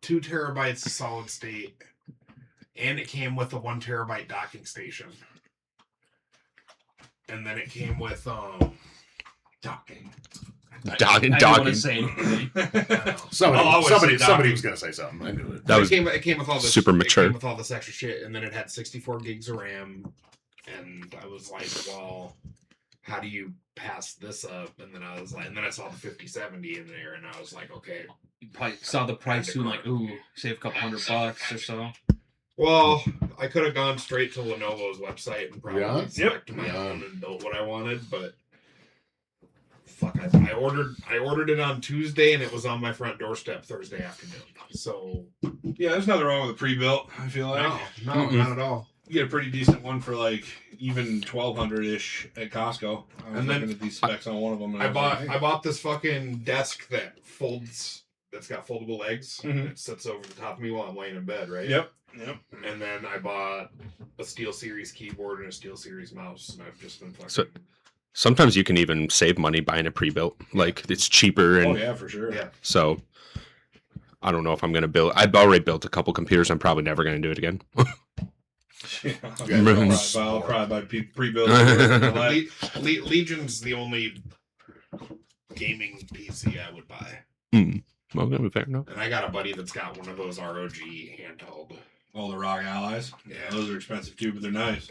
2 terabytes solid state, and it came with a 1 terabyte docking station. And then it came with docking. Docking. Somebody was gonna say something. I knew it. It came with all this super mature. It came with all this extra shit, and then it had 64 gigs of RAM. And I was like, well, how do you pass this up? And then I saw the 5070 in there, and I was like, okay. You probably saw the price soon, like, ooh, save a couple $100 or so. Well, I could have gone straight to Lenovo's website and probably selected my own and built what I wanted, but fuck, I ordered it on Tuesday and it was on my front doorstep Thursday afternoon. So yeah, there's nothing wrong with a pre-built. I feel like no, not at all. You get a pretty decent one for like even $1,200-ish at Costco. And then looking at these specs on one of them. I bought this fucking desk that folds. That's got foldable legs. Mm-hmm. It sits over the top of me while I'm laying in bed, right? Yep. And then I bought a SteelSeries keyboard and a SteelSeries mouse, and I've just been fucking... So, sometimes you can even save money buying a pre-built. Like, it's cheaper. And, oh, yeah, for sure. Yeah. So, I don't know if I'm going to build... I've already built a couple computers. I'm probably never going to do it again. I'll probably buy pre-built. Legion's the only gaming PC I would buy. Well, fair enough. And I got a buddy that's got one of those ROG handheld. Oh, the ROG Allies? Yeah. Those are expensive too, but they're nice.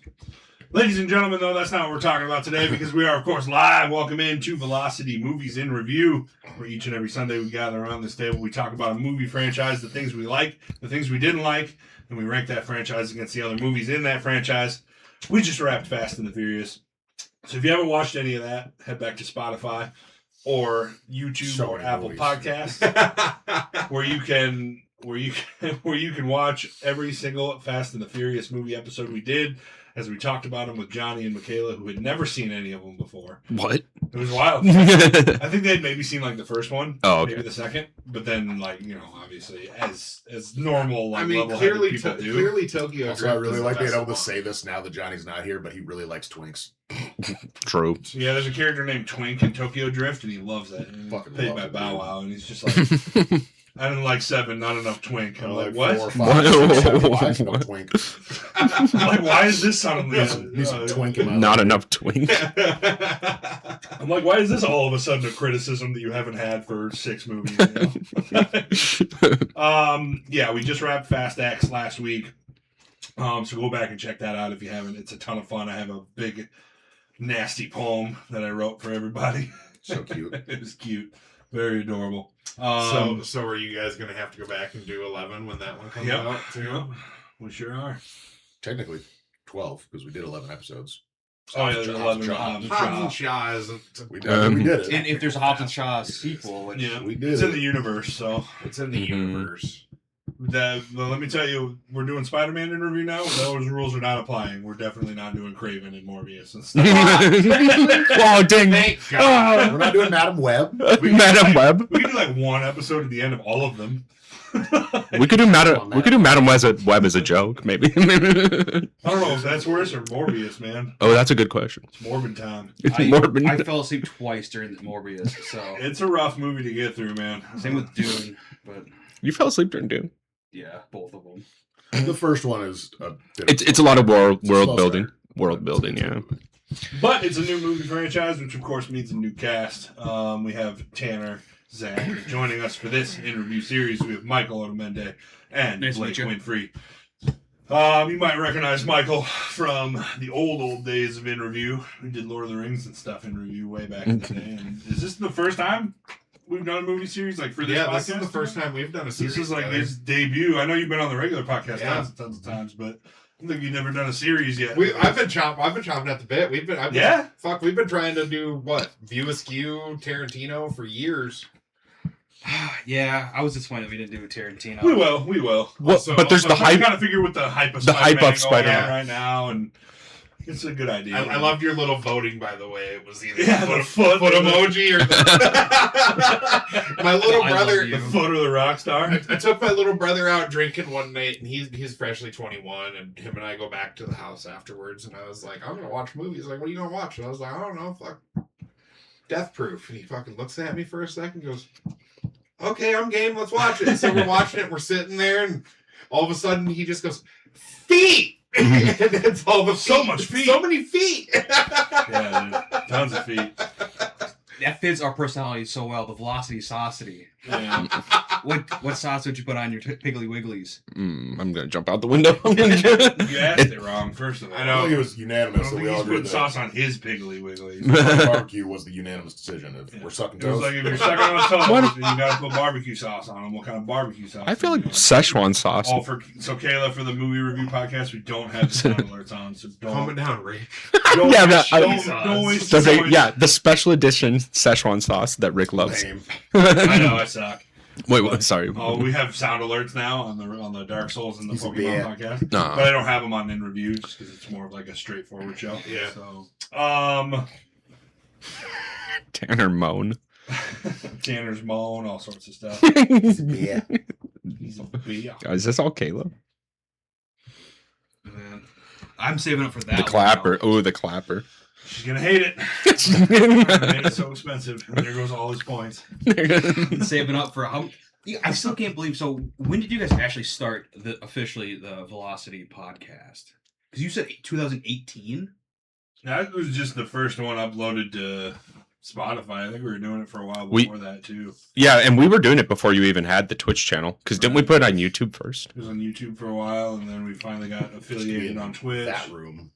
Ladies and gentlemen, though, that's not what we're talking about today because we are, of course, live. Welcome into Velocity Movies in Review, where each and every Sunday we gather around this table. We talk about a movie franchise, the things we like, the things we didn't like, and we rank that franchise against the other movies in that franchise. We just wrapped Fast and the Furious. So if you haven't watched any of that, head back to Spotify or YouTube or Apple Podcasts, where you can watch every single Fast and the Furious movie episode we did, as we talked about them with Johnny and Michaela, who had never seen any of them before. What? It was wild. I think they'd maybe seen like the first one, maybe the second, but then obviously as normal. Like, clearly Tokyo. Also, I really like being able to say this now that Johnny's not here, but he really likes Twinks. True. So, yeah, there's a character named Twink in Tokyo Drift, and he loves it. And fucking played by Bow Wow, and he's just like, I didn't like 7, not enough Twink. I'm like, what? 4, 5, 6, 7, 8, no Twink. I'm like, why is this suddenly? He's a Twink in my Not life. enough Twink. I'm like, why is this all of a sudden a criticism that you haven't had for 6 movies? Yeah, we just wrapped Fast X last week. So go back and check that out if you haven't. It's a ton of fun. I have a big, nasty poem that I wrote for everybody. So cute. It was cute. Very adorable. So are you guys gonna have to go back and do 11 when that one comes out too? Yep. We sure are. Technically 12, because we did 11 episodes. Oh, yeah, there's 11 Hobbs and Shaw isn't. We did it. And if there's a Hobbs and Shaw sequel, which we did. It's in the universe, so. It's in the universe. Let me tell you, we're doing Spider-Man in review now. Those rules are not applying. We're definitely not doing Craven and Morbius and stuff. Oh, dang. Thank God. We're not doing Madam Web. Madam Web. We could do like one episode at the end of all of them. We could do Madam Web as a joke, maybe. I don't know if that's worse or Morbius, man. Oh, that's a good question. It's Morbid time. I fell asleep twice during the Morbius, so it's a rough movie to get through, man. Same with Dune, but you fell asleep during Dune. Yeah, both of them. The first one is it's a lot of world building. World building, yeah. But it's a new movie franchise, which of course means a new cast. We have Tanner, Zach joining us for this interview series. We have Michael Otamende and Blake Winfrey. You might recognize Michael from the old days of In Review. We did Lord of the Rings and stuff in review way back in the day. And is this the first time we've done a movie series like for this podcast? Yeah, this is the first time we've done a series. This is like his debut. I know you've been on the regular podcast tons of times, but I think you've never done a series yet. I've been chomping at the bit. We've been trying to do View Askew, Tarantino for years. Yeah, I was disappointed we didn't do a Tarantino. We will. But there's the hype. I gotta figure with the hype of Spider-Man right now, and it's a good idea. I loved your little voting, by the way. It was either the foot emoji or my little brother. The foot of the rock star. I took my little brother out drinking one night, and he's freshly 21, and him and I go back to the house afterwards, and I was like, I'm gonna watch movies. Like, what are you gonna watch? And I was like, I don't know, fuck, Death Proof. And he fucking looks at me for a second, and goes, okay, I'm game. Let's watch it. So we're watching it. We're sitting there, and all of a sudden he just goes, feet. And it's all the feet. So much feet. So many feet. Yeah, dude. Tons of feet. That fits our personalities so well. The velocity saucity. Yeah. What sauce would you put on your Piggly Wigglies? I'm gonna jump out the window. You asked it wrong, first of all. I I know. think it was I unanimous. don't So think we all he's agreed putting that sauce on his Piggly Wigglies. barbecue was the unanimous decision. If we're sucking It was toes, like if you're sucking on toes, What? then you gotta put barbecue sauce on them. What kind of barbecue sauce? I feel are like you doing? Szechuan sauce. So Kayla, for the movie review podcast, we don't have the sound alerts on, so Calm it don't. down, Rick. Don't Yeah, waste- but don't waste So your voice. yeah, the special edition Szechuan sauce that Rick loves. lame. I know I suck. Wait, sorry. Oh, we have sound alerts now on the Dark Souls and the He's a Pokemon bear. podcast, Nah. but I don't have them on in review just because it's more of like a straightforward show. Yeah. So, Tanner moan. Tanner's moan, all sorts of stuff. Yeah. He's a beer. Is this all Caleb? Man, I'm saving up for that. The clapper. Oh, the clapper. She's gonna hate it. It made it so expensive. And there goes all his points. I'm saving up for how. I still can't believe. So when did you guys actually start officially the Velocity podcast? Because you said 2018. That was just the first one uploaded to Spotify. I think we were doing it for a while before that too. Yeah, and we were doing it before you even had the Twitch channel. Because didn't we put it on YouTube first? It was on YouTube for a while, and then we finally got affiliated on Twitch. That room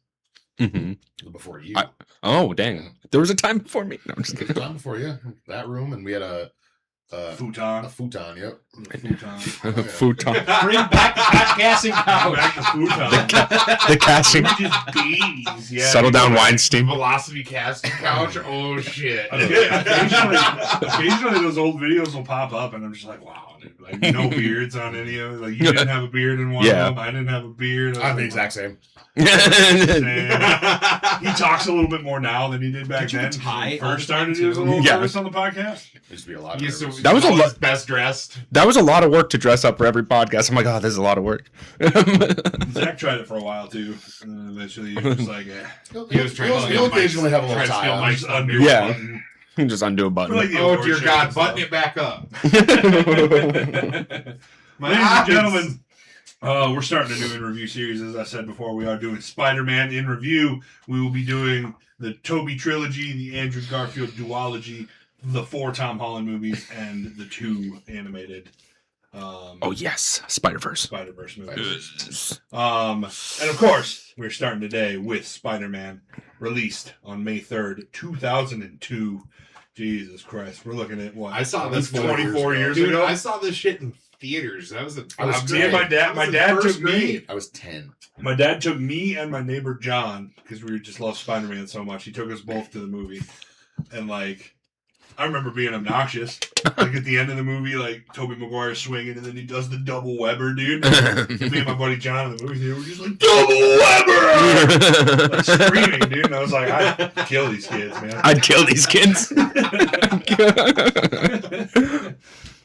Mm-hmm. before you. Oh, dang. There was a time before me. No, I'm just It was kidding. time before you. That room, and we had a Futon. futon. Yep. Futon. Futon. Bring back the podcasting couch. Back to Futon. The casting. Just bees. Yeah. Settle down, Weinstein. Velocity casting couch. Oh shit. Occasionally those old videos will pop up, and I'm just like, wow, dude. Like, no beards on any of it. Like, you didn't have a beard in one Yeah. of them. I didn't have a beard. I'm the exact same. He talks a little bit more now than he did back Did you then. tie When he all first the time started, he was a too? little Yeah. nervous on the podcast. Used to be a lot. He used to- That was a always lot- best dressed. That was a lot of work to dress up for every podcast. I'm like, oh, this is a lot of work. Zach tried it for a while too, and then eventually he was just like, eh. He was trying to steal He'll occasionally have a Trying little to tie steal on. Mike's Just undo thunder. Yeah. a button. Just undo a button. Like the Oh award dear shows God, and button stuff. it back up. My Ladies and eyes. gentlemen, we're starting a new in review series. As I said before, we are doing Spider-Man in review. We will be doing the Tobey trilogy, the Andrew Garfield duology, the 4 Tom Holland movies, and the 2 animated Oh, yes. Spider-Verse. Spider-Verse movies. And of course, we're starting today with Spider-Man, released on May 3rd, 2002. Jesus Christ, we're looking at what? I saw this 24 years Dude, ago. I saw this shit in theaters. That was a. I was Me and my dad. My dad took me. I was 10. My dad took me and my neighbor John, because we just love Spider-Man so much. He took us both to the movie, and like, I remember being obnoxious. Like at the end of the movie, like Tobey Maguire's swinging, and then he does the double Weber, dude. And me and my buddy John in the movie theater were just like double Weber, like screaming, dude. And I was like, I'd kill these kids, man. I'd kill these kids.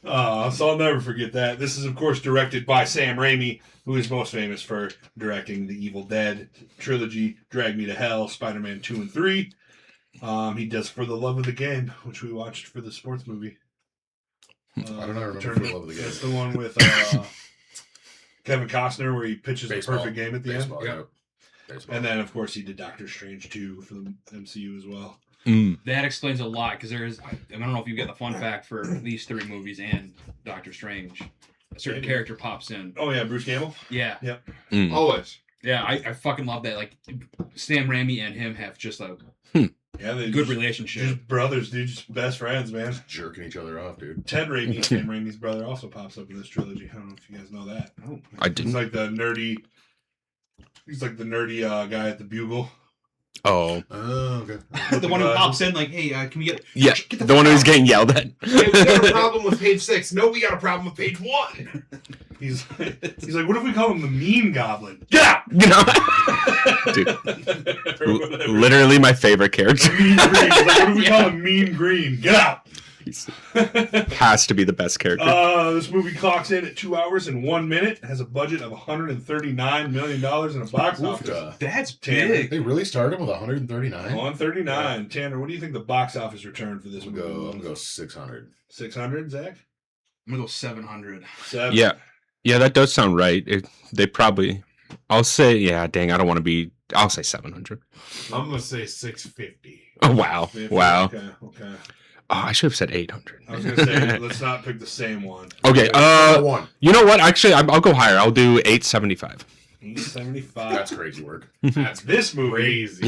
So I'll never forget that. This is, of course, directed by Sam Raimi, who is most famous for directing the Evil Dead trilogy, Drag Me to Hell, Spider-Man 2 and 3. He does For the Love of the Game, which we watched for the sports movie. I don't know. I remember For the Love of the Game. That's the one with Kevin Costner where he pitches Baseball. the perfect game at the Baseball, end. yeah. Baseball. And then, of course, he did Doctor Strange 2 for the MCU as well. That explains a lot because there is. I don't know if you get the fun fact for these 3 movies and Doctor Strange. A certain character pops in. Oh, yeah, Bruce Campbell? Yeah, Always. yeah. I fucking love that. Like Sam Raimi and him have just a Yeah, they good just, relationship. just brothers, dude. Just best friends, man. Jerking each other off, dude. Ted Raimi, Sam Raimi's brother, also pops up in this trilogy. I don't know if you guys know that. Oh, I He's didn't. like the nerdy. He's like the nerdy guy at the Bugle. Oh. Oh, okay. the one who pops in like, hey, can we get? Yeah. Get The one who's getting yelled at. Hey, we got a problem with page 6. No, we got a problem with page 1. He's like, what if we call him the Mean Goblin? Yeah. You know? Dude. Literally my favorite character. Mean Green. He's like, what if we call him Mean Green? Get out. Has to be the best character. This movie clocks in at 2 hours and 1 minute. It has a budget of $139 million in a box office. Oofda. That's Tanner. big. They really started him with 139? 139. Tanner, what do you think the box office return for this I'm movie? gonna go 600. 600, Zach? I'm gonna go 700. Yeah, that does sound right. They probably. I'll say, yeah. Dang, I don't want to be. I'll say 700. I'm gonna say 650. Oh wow, 50? wow. Okay. Oh, I should have said 800. I was gonna say let's not pick the same one. Okay. One. You know what? Actually, I'll go higher. I'll do 875. 875. That's crazy work. That's this movie. Crazy.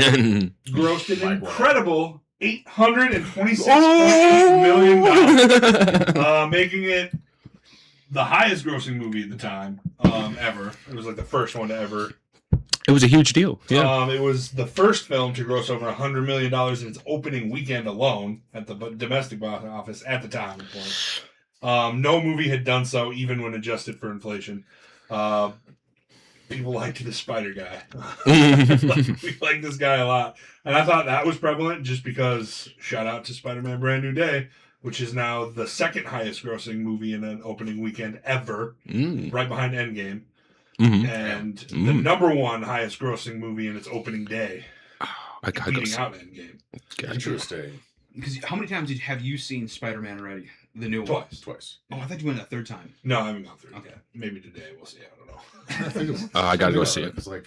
Grossed an Like incredible $826 Oh! million, making it the highest grossing movie at the time ever. It was like the first one to ever. It was a huge deal. Yeah. It was the first film to gross over $100 million in its opening weekend alone at the domestic box office at the time. Of course. No movie had done so, even when adjusted for inflation. People liked the Spider guy. We like this guy a lot. And I thought that was prevalent just because, shout out to Spider-Man Brand New Day, which is now the second highest grossing movie in an opening weekend ever, right behind Endgame. Mm-hmm. And the number one highest grossing movie in its opening day. I gotta go. Beating out Endgame. Interesting. Because how many times have you seen Spider-Man already? The new one? Twice. Oh, I thought you went a third time. No, I haven't gone through it Okay. yet. Maybe today. We'll see. I don't know. I gotta go see it. It's like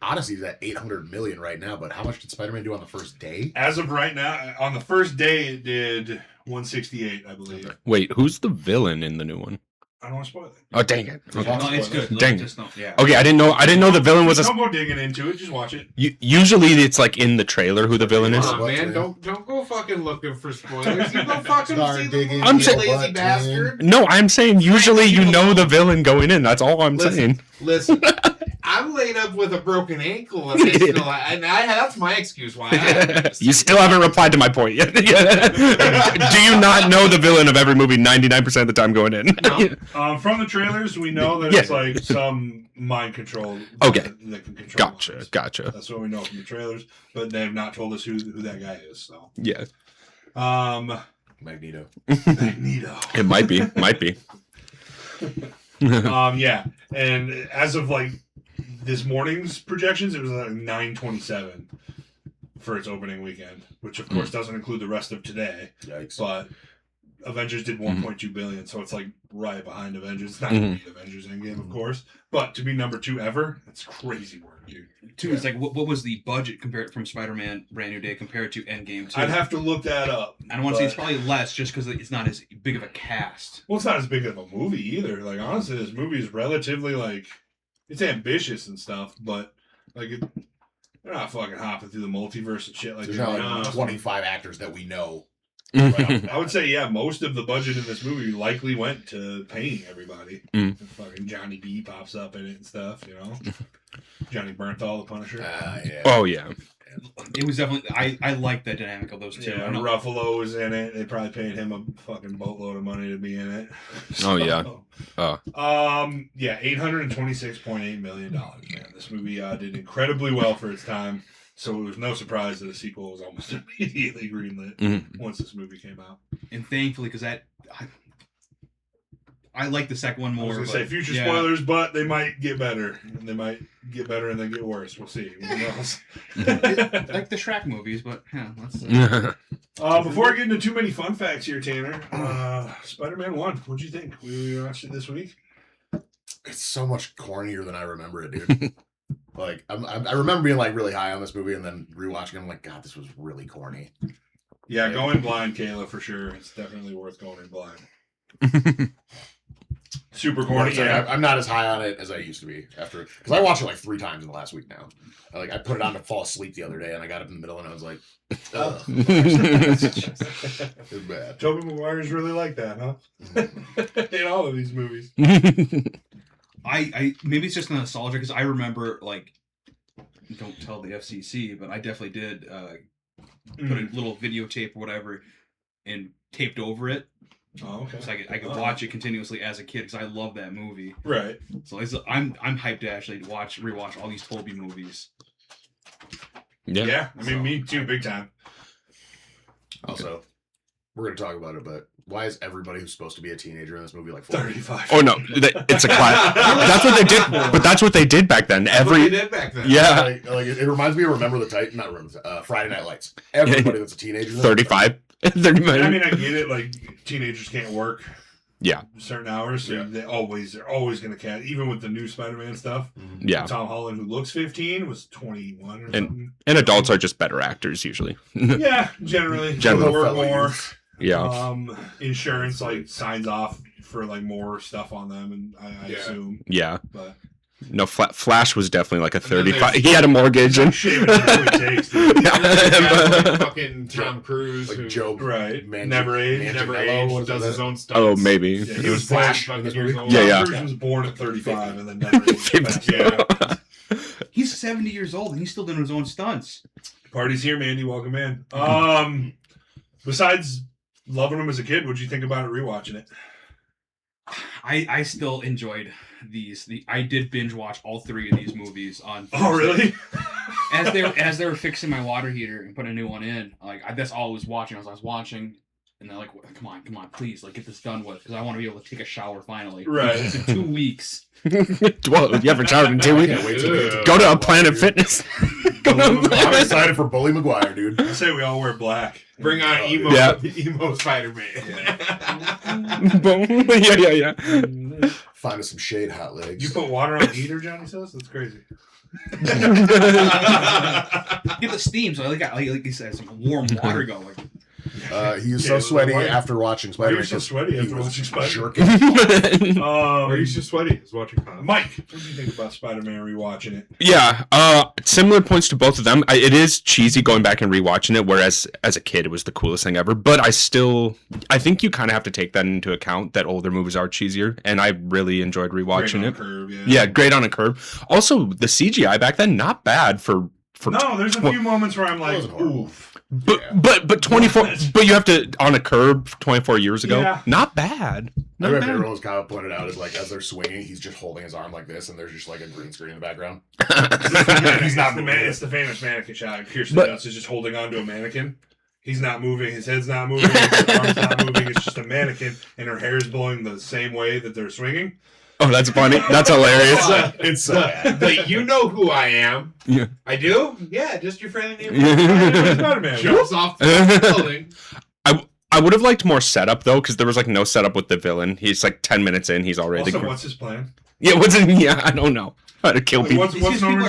Odyssey's at 800 million right now, but how much did Spider-Man do on the first day? As of right now, on the first day, it did 168, I believe. Okay. Wait, who's the villain in the new one? I don't want to spoil it. Oh, dang it. Okay. No, it's good. Dang. Just don't, yeah. Okay, I didn't know the villain was a. Don't go digging into it. Just watch it. Usually it's like in the trailer who the villain is. Come on, man, don't go fucking looking for spoilers. You go fucking Start see the digging movie, I'm you saying- lazy bastard. No, I'm saying usually you know the villain going in. That's all I'm saying. Listen, I'm laid up with a broken ankle, and that's my excuse why. You still haven't replied to my point yet. Do you not know the villain of every movie 99% of the time going in? No. From the trailers, we know that it's like some mind control. Okay. That can control minds. Gotcha. That's what we know from the trailers, but they have not told us who that guy is. So, Yeah, Magneto. Magneto. it might be. Yeah, and as of like this morning's projections, it was like 927 for its opening weekend, which of course doesn't include the rest of today. Yikes. But Avengers did 1.2 billion, so it's like right behind Avengers. It's not gonna beat Avengers Endgame, of course, but to be number 2 ever, that's crazy work, dude. Two is like, what was the budget compared from Spider-Man Brand New Day compared to Endgame 2? I'd have to look that up. I don't want to say it's probably less just because it's not as big of a cast. Well, it's not as big of a movie either. Like, honestly, this movie is relatively, like, it's ambitious and stuff, but, like, they're not fucking hopping through the multiverse and shit like There's that. not like 25 actors that we know. I would say, yeah, most of the budget in this movie likely went to paying everybody. And fucking Johnny B pops up in it and stuff, you know? Johnny Bernthal, the Punisher. Yeah. Oh yeah. It was definitely, I like the dynamic of those two. Yeah, I know. Ruffalo was in it. They probably paid him a fucking boatload of money to be in it. Oh, yeah. Yeah, $826.8 million, man. This movie did incredibly well for its time. So it was no surprise that a sequel was almost immediately greenlit once this movie came out. And thankfully, because I like the second one I more. was going to say future yeah. spoilers, but they might get better. And they might get better and then get worse. We'll see. Who knows? Like the Shrek movies, but yeah, let's. Before I get into too many fun facts here, Tanner, Spider-Man 1, what'd you think? We watched it this week. It's so much cornier than I remember it, dude. Like, I remember being like really high on this movie and then rewatching it. I'm like, God, this was really corny. Yeah, go in blind, Kayla, for sure. It's definitely worth going in blind. Super corny. Yeah, I'm not as high on it as I used to be after, because I watched it like 3 times in the last week now. I put it on to fall asleep the other day and I got up in the middle and I was like, ugh. It's bad. Tobey Maguire's really like that, huh? In all of these movies. I maybe it's just nostalgia because I remember, like, don't tell the FCC, but I definitely did put a little videotape or whatever and taped over it. Oh, okay. So I could watch it continuously as a kid because I love that movie. Right. So I'm hyped to actually rewatch all these Tobey movies. Yeah. I mean, me too, big time. Also, we're going to talk about it, but why is everybody who's supposed to be a teenager in this movie like 35? Oh no, it's a class. That's what they did. But that's what they did back then. That's what they did back then. Yeah. Like it reminds me of Friday Night Lights. Everybody that's a teenager. 35. 30 minutes. I mean, I get it. Like teenagers can't work. Yeah. Certain hours, so they're always going to catch. Even with the new Spider-Man stuff. Yeah. Tom Holland, who looks 15, was 21 or something. And adults are just better actors usually. Yeah, generally. Generally. Work more. Yeah. Insurance like signs off for like more stuff on them, and I assume. Yeah. But no, Flash was definitely like a 35. He had a mortgage and shit it takes. Dude. Fucking Tom Cruise, like Joe, right? Never aged. Does his own stuff. Oh, maybe. Yeah, he was Flash. born, Yeah. Cruise was born at 35 and then never aged. Yeah. He's 70 years old and he's still doing his own stunts. Party's here, Mandy. Welcome in. Besides loving him as a kid, what'd you think about it rewatching it? I still enjoyed these. I did binge watch all 3 of these movies on Thursday. Oh, really? as they were fixing my water heater and putting a new one in, like that's all I was watching. I was watching, and they're like, "Come on, please, like get this done with, because I want to be able to take a shower finally." Right. It's been 2 weeks. Well, you haven't showered in 2 weeks. Can't wait till Go to a Planet Fitness. I'm excited for Bully Maguire, dude. I say we all wear black. Bring on emo, emo Spider-Man. Boom. Yeah. Find us some shade, hot legs. You put water on the heater, Johnny says? That's crazy. Get the steam, so I got like you said, some warm water going. He was so sweaty after watching Spider-Man. You're so sweaty after watching Spider-Man. Jerking. Are you so sweaty? Is watching Pop. Mike, what do you think about Spider-Man rewatching it? Yeah, similar points to both of them. It is cheesy going back and rewatching it, whereas as a kid it was the coolest thing ever. But I think you kind of have to take that into account, that older movies are cheesier, and I really enjoyed rewatching it. Curve, yeah, great on a curve. Also, the CGI back then, not bad for no, there's a few moments where I'm like, oof. But 24. But you have to on a curb 24 years ago. Yeah. Not bad. I remember everyone's kind of pointed out is like as they're swinging, he's just holding his arm like this, and there's just like a green screen in the background. He's not moving. It's the famous mannequin shot. Kirsten Dunst is just holding on to a mannequin. He's not moving. His head's not moving. His arm's not moving. It's just a mannequin, and her hair's blowing the same way that they're swinging. Oh, that's funny. That's hilarious. It's so bad. But you know who I am. Yeah. I do? Yeah, just your friendly name. Spider-Man. Jumps off the building. I would have liked more setup though, because there was like no setup with the villain. He's like 10 minutes in, he's already. Also, what's his plan? Yeah, I don't know. How to kill people. What's Are you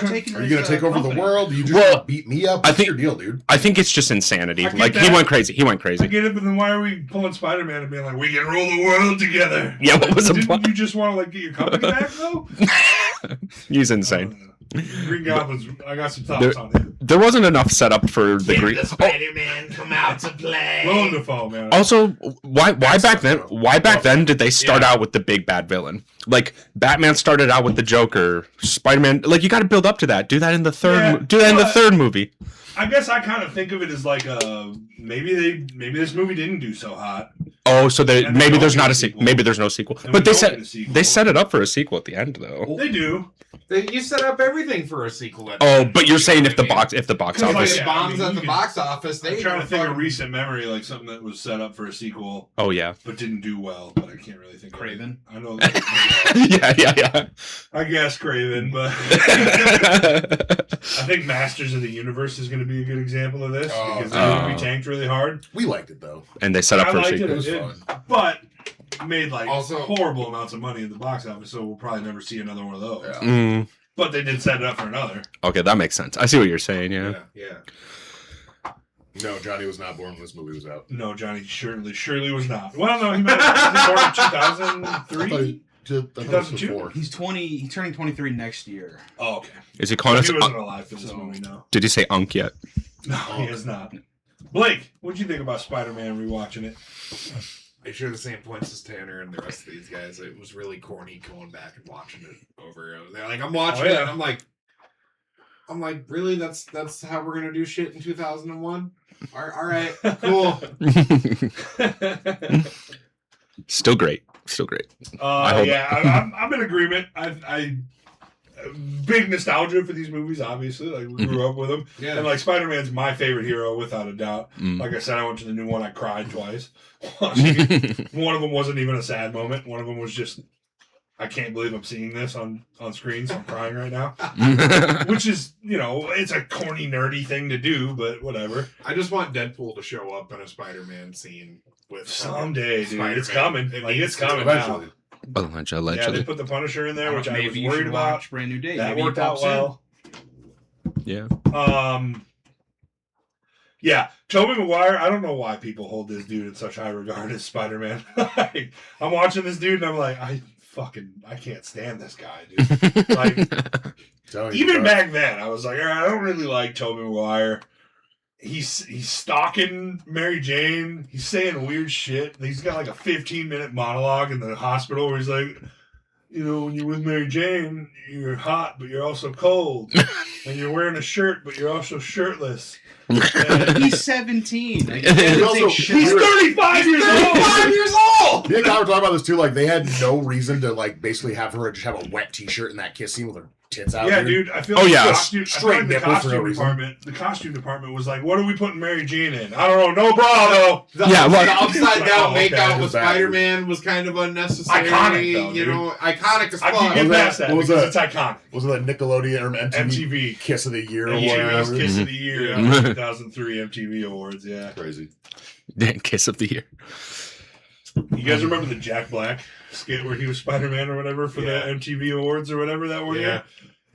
gonna take over the world? You just want to beat me up? What's your deal, dude? I think it's just insanity. Like he went crazy. I get it, but then why are we pulling Spider-Man and being like, we can rule the world together? Yeah, what was the Didn't you just want to like get your company back though? He's insane. Green Goblin's. I got some thoughts on him. There wasn't enough setup for the Green. The Spider-Man come out to play. Willem Dafoe, man. Also, why back then? Why back then did they start out with the big bad villain? Like Batman started out with the Joker, Spider-Man. Like you got to build up to that. Do that in the third. Yeah, do that in the third movie. I guess I kind of think of it as like maybe this movie didn't do so hot. Oh, so And maybe they there's don't not get a a sequel. sequel. Maybe there's no sequel. And But we they don't get a sequel. set it up for a sequel at the end though. They do. You set up everything for a sequel. Oh, but you're saying if the box Because office. like Yeah, bombs I mean, at the you box office, I'm they trying to think of recent memory, like something that was set up for a sequel Oh yeah. but didn't do well. But I can't really think. Craven. Of it. I know. yeah. I guess Craven, but I think Masters of the Universe is going to be a good example of this because the movie tanked really hard. We liked it though. And they set up I for a liked sequel. it was did, fun. but made like Also- horrible amounts of money in the box office, so we'll probably never see another one of those. Yeah. Mm, But they did set it up for another. okay, that makes sense. I see what you're saying. Yeah. Yeah. No, Johnny was not born when this movie was out. No, Johnny surely was not. Well, no, he might have been born in 2003. 2002? He's turning 23 next year. Oh, okay. Is he calling us? He wasn't alive for this movie, no. Did he say Unk yet? No, he is not. Blake, what'd you think about Spider-Man rewatching it? I share the same points as Tanner and the rest of these guys. It was really corny going back and watching it over. They're like, I'm watching it. And I'm like, really? That's how we're gonna do shit in 2001? All right, cool. Still great. I'm in agreement. I big nostalgia for these movies. Obviously, like we grew up with them, Yeah. and like Spider-Man's my favorite hero without a doubt. Mm. Like I said, I went to the new one. I cried twice. One of them wasn't even a sad moment. One of them was just I can't believe I'm seeing this on screen, so I'm crying right now. Which is, it's a corny, nerdy thing to do, but whatever. I just want Deadpool to show up in a Spider-Man scene with someday, dude. Spider-Man. It's coming. It's coming eventually. Allegedly. Yeah, they put the Punisher in there, which I was maybe worried about. Brand New Day. That Maybe worked out well. Yeah. Yeah, Tobey Maguire, I don't know why people hold this dude in such high regard as Spider-Man. I'm watching this dude and I'm like, I can't stand this guy, dude. Like, even back then, I was like, all right, I don't really like Tobey Maguire. He's stalking Mary Jane. He's saying weird shit. He's got like a 15-minute monologue in the hospital where he's like, when you're with Mary Jane, you're hot, but you're also cold. And you're wearing a shirt, but you're also shirtless. He's 17. Like, he's 35 years old. 35 years old! Me and Kyle were talking about this too. Like, they had no reason to, like, basically have her just have a wet t-shirt in that kiss scene with her tits out. Yeah, dude. I feel like straight the costume department was like, what are we putting Mary Jane in? I don't know. No bra, though. The upside down makeout with Spider-Man was kind of unnecessary. Iconic, though, iconic as fuck. I can get past that because it's iconic. Was it the Nickelodeon or MTV Kiss of the Year or whatever? Kiss of the Year, 2003 MTV Awards, yeah. Crazy. Kiss of the Year. You guys remember the Jack Black skit where he was Spider-Man or whatever for the MTV Awards or whatever that one year?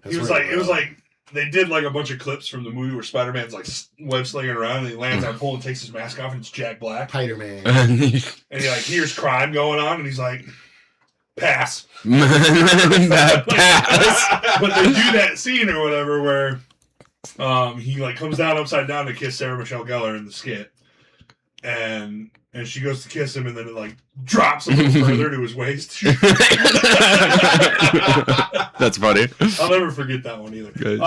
It was like they did like a bunch of clips from the movie where Spider-Man's like web slinging around and he lands on a pole and takes his mask off and it's Jack Black. Spider-Man. And he like hears crime going on and he's like, pass. Pass. But they do that scene or whatever where he like comes down upside down to kiss Sarah Michelle Gellar in the skit. And she goes to kiss him, and then it like drops a little further to his waist. That's funny. I'll never forget that one either. Good.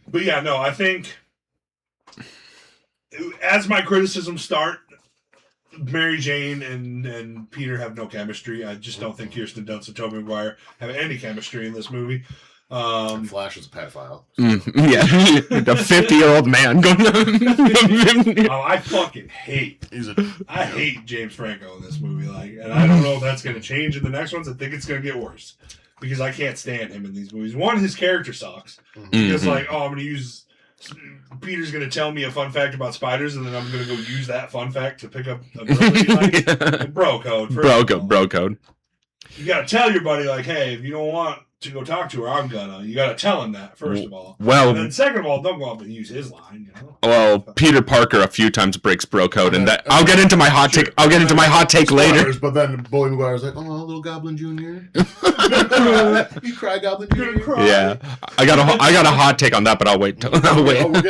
But yeah, no, I think as my criticisms start, Mary Jane and Peter have no chemistry. I just don't think Kirsten Dunst and Tobey Maguire have any chemistry in this movie. Flash is a pedophile. Yeah, the 50-year-old man going. I fucking hate. I hate James Franco in this movie. And I don't know if that's going to change in the next ones. I think it's going to get worse because I can't stand him in these movies. One, his character sucks because I'm going to use. Peter's going to tell me a fun fact about spiders, and then I'm going to go use that fun fact to pick up a girl that he likes. Bro code. Bro code. You got to tell your buddy hey, if you don't want to go talk to her, I'm gonna. You gotta tell him that first of all. Well, and then second of all, don't go up and use his line. Well, Peter Parker a few times breaks bro code, and that I'll get into my hot take. I'll get into my hot take later. But then Bully Maguire's like, "Oh, little Goblin Jr. You cry, Goblin Jr. Yeah, I got a hot take on that, but I'll wait. We're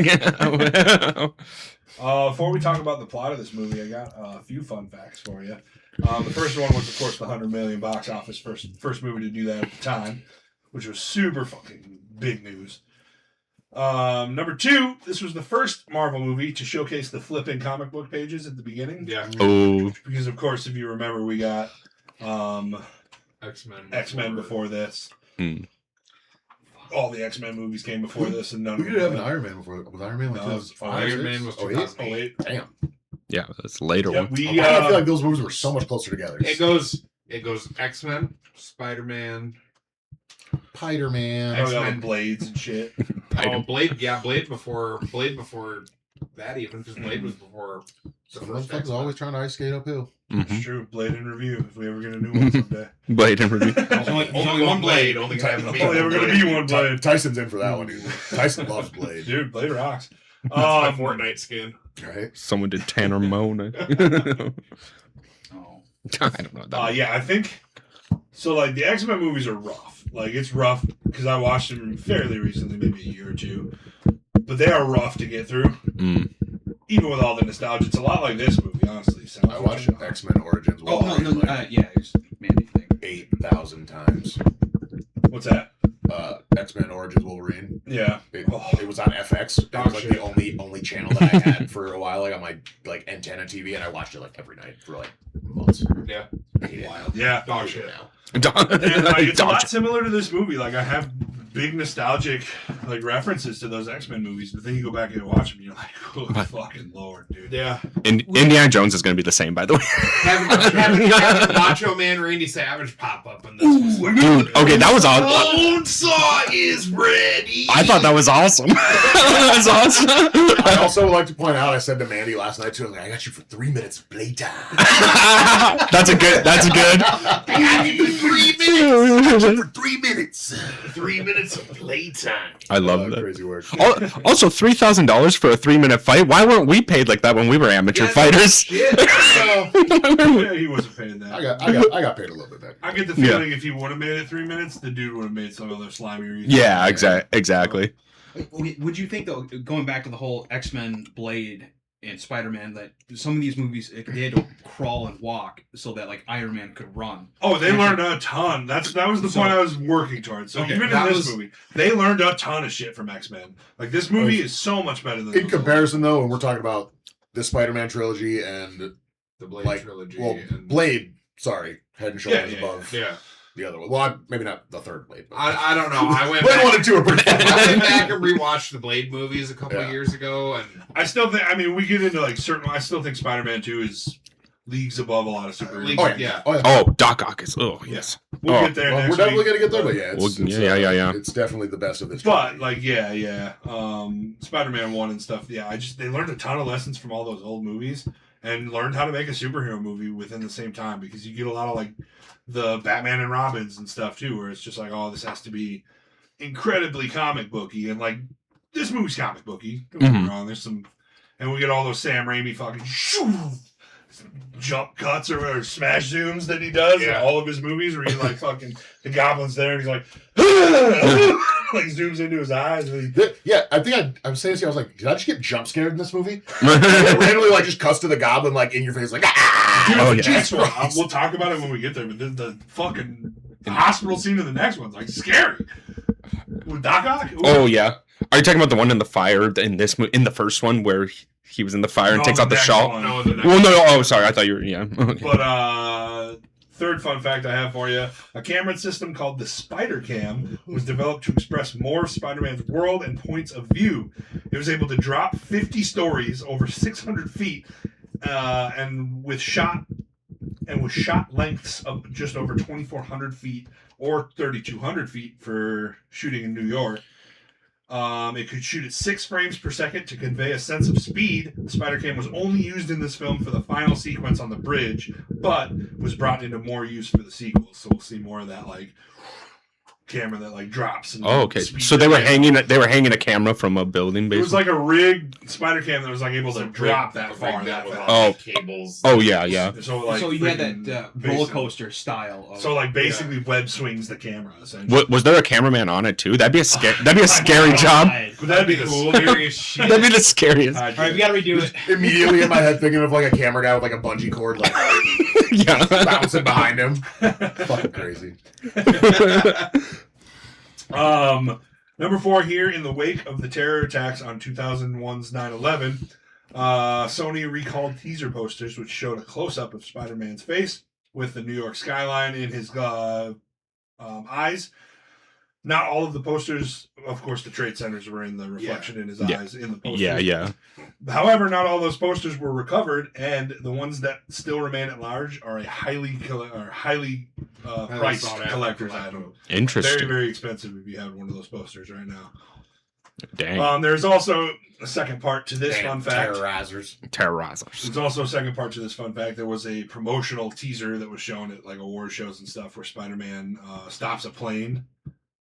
getting there. Before we talk about the plot of this movie, I got a few fun facts for you. The first one was, of course, the $100 million box office first movie to do that at the time, which was super fucking big news. Number two, this was the first Marvel movie to showcase the flipping comic book pages at the beginning. Yeah. Oh. Because, of course, if you remember, we got X-Men before this. All the X-Men movies came before this, and none we of did them. have an Iron Man before. Was Iron Man like this? Iron Man was 2008. Damn. Yeah, that's a later one. I feel like those movies were so much closer together. It goes X-Men, Spider-Man, Spider-Man, X-Men Blades and shit. Blade. Yeah, Blade before that even, because Blade was before. So motherfuckers always trying to ice skate uphill. It's true. Blade in review. If we ever get a new one someday. Blade in review. There's only one Blade. Only ever gonna be one Blade. Tyson's in for that one, dude. Tyson loves Blade. Dude, Blade rocks. That's my Fortnite skin. Right? Someone did Tanner Mona. I don't know. Yeah, I think so. Like the X-Men movies are rough. Like it's rough because I watched them fairly recently, maybe a year or two. But they are rough to get through. Even with all the nostalgia, it's a lot like this movie, honestly. So I watched X-Men Origins. Yeah, it's Mandy thing. 8,000 times. What's that? X-Men Origins Wolverine. Yeah. It was on FX. It was like the only channel that I had for a while, like on my antenna TV, and I watched it like every night for like months. Yeah. Wild. Yeah. Dog shit. And, like, it's a lot similar to this movie. Like I have big nostalgic like references to those X-Men movies, but then you go back and watch them, and you're like, oh fucking lord, dude. Yeah. Indiana Jones is going to be the same, by the way. having Macho Man Randy Savage pop up in this. Dude, okay, that was awesome. Bonesaw is ready. I thought that was awesome. That was awesome. I also would like to point out, I said to Mandy last night too, I was like, I got you for 3 minutes of playtime. That's a good. I got you for 3 minutes. For 3 minutes. 3 minutes of playtime. I love that. Crazy work. Also, $3,000 for a 3-minute fight. Why weren't we paid like that when we were amateur fighters? Shit. Yeah, he wasn't paying that. I got paid a little bit then. I get the feeling if he would have made it 3 minutes, the dude would have made some other slimy reason. Yeah, exactly. Would you think, though, going back to the whole X-Men, Blade, and Spider-Man, that some of these movies, they had to crawl and walk so that, like, Iron Man could run? Oh, they learned a ton. That was the point I was working towards. So even in this movie, they learned a ton of shit from X-Men. Like, this movie is so much better than in comparison, though, when we're talking about the Spider-Man trilogy and the Blade trilogy. Well, Blade, sorry, head and shoulders above. Yeah. The other one. Well, maybe not the third Blade. But I don't know. I went Blade back, 1 and 2 are pretty fun. I went back and rewatched the Blade movies a couple of years ago, and I still think. I mean, we get into like certain. I still think Spider-Man 2 is leagues above a lot of superheroes. Oh, Doc Ock is. Oh, yes. We'll get there. Well, next we're definitely week. gonna get there, but yeah, yeah. It's definitely the best of this. But like, yeah. Spider-Man 1 and stuff. Yeah, they learned a ton of lessons from all those old movies and learned how to make a superhero movie within the same time, because you get a lot of like the Batman and Robins and stuff too, where it's just like, oh, this has to be incredibly comic booky, and like this movie's comic booky. Don't get me wrong. There's some, and we get all those Sam Raimi fucking jump cuts or smash zooms that he does in all of his movies, where he's like fucking the Goblin's there and he's like like zooms into his eyes. Yeah, I think I'm saying this. I was like, did I just get jump scared in this movie? It randomly like just cuts to the Goblin like in your face, like Jesus Christ. We'll talk about it when we get there. But the fucking hospital scene in the next one's like scary with Doc Ock. Ooh. Oh yeah. Are you talking about the one in the fire in this in the first one where he was in the fire and takes out the shawl? No, Oh, sorry. I thought you were. Yeah. Okay. But third fun fact I have for you: a camera system called the Spider Cam was developed to express more of Spider-Man's world and points of view. It was able to drop 50 stories over 600 feet, and with shot lengths of just over 2,400 feet or 3,200 feet for shooting in New York. It could shoot at 6 frames per second to convey a sense of speed. The Spider Cam was only used in this film for the final sequence on the bridge, but was brought into more use for the sequels. So we'll see more of that like camera that like drops. And okay. So they were hanging a camera from a building. Basically. It was like a rigged Spider Cam that was like able to drop that far. That fast. Oh, cables. Oh yeah. So you had that roller coaster style. So like basically web swings the camera. Essentially. Was there a cameraman on it too? That'd be a scary job. That'd be cool. That'd be the scariest. All right, we gotta redo it. Immediately in my head thinking of like a camera guy with like a bungee cord, like bouncing behind him. Fucking crazy. Number 4 here, in the wake of the terror attacks on 2001's 9/11, Sony recalled teaser posters which showed a close-up of Spider-Man's face with the New York skyline in his eyes. Not all of the posters, of course, the trade centers were in the reflection in his eyes in the posters. Yeah. However, not all those posters were recovered, and the ones that still remain at large are a highly priced collector's item. Interesting. Very, very expensive if you have one of those posters right now. Dang. There's also a second part to this fun fact. Terrorizers. There's also a second part to this fun fact. There was a promotional teaser that was shown at like award shows and stuff where Spider-Man stops a plane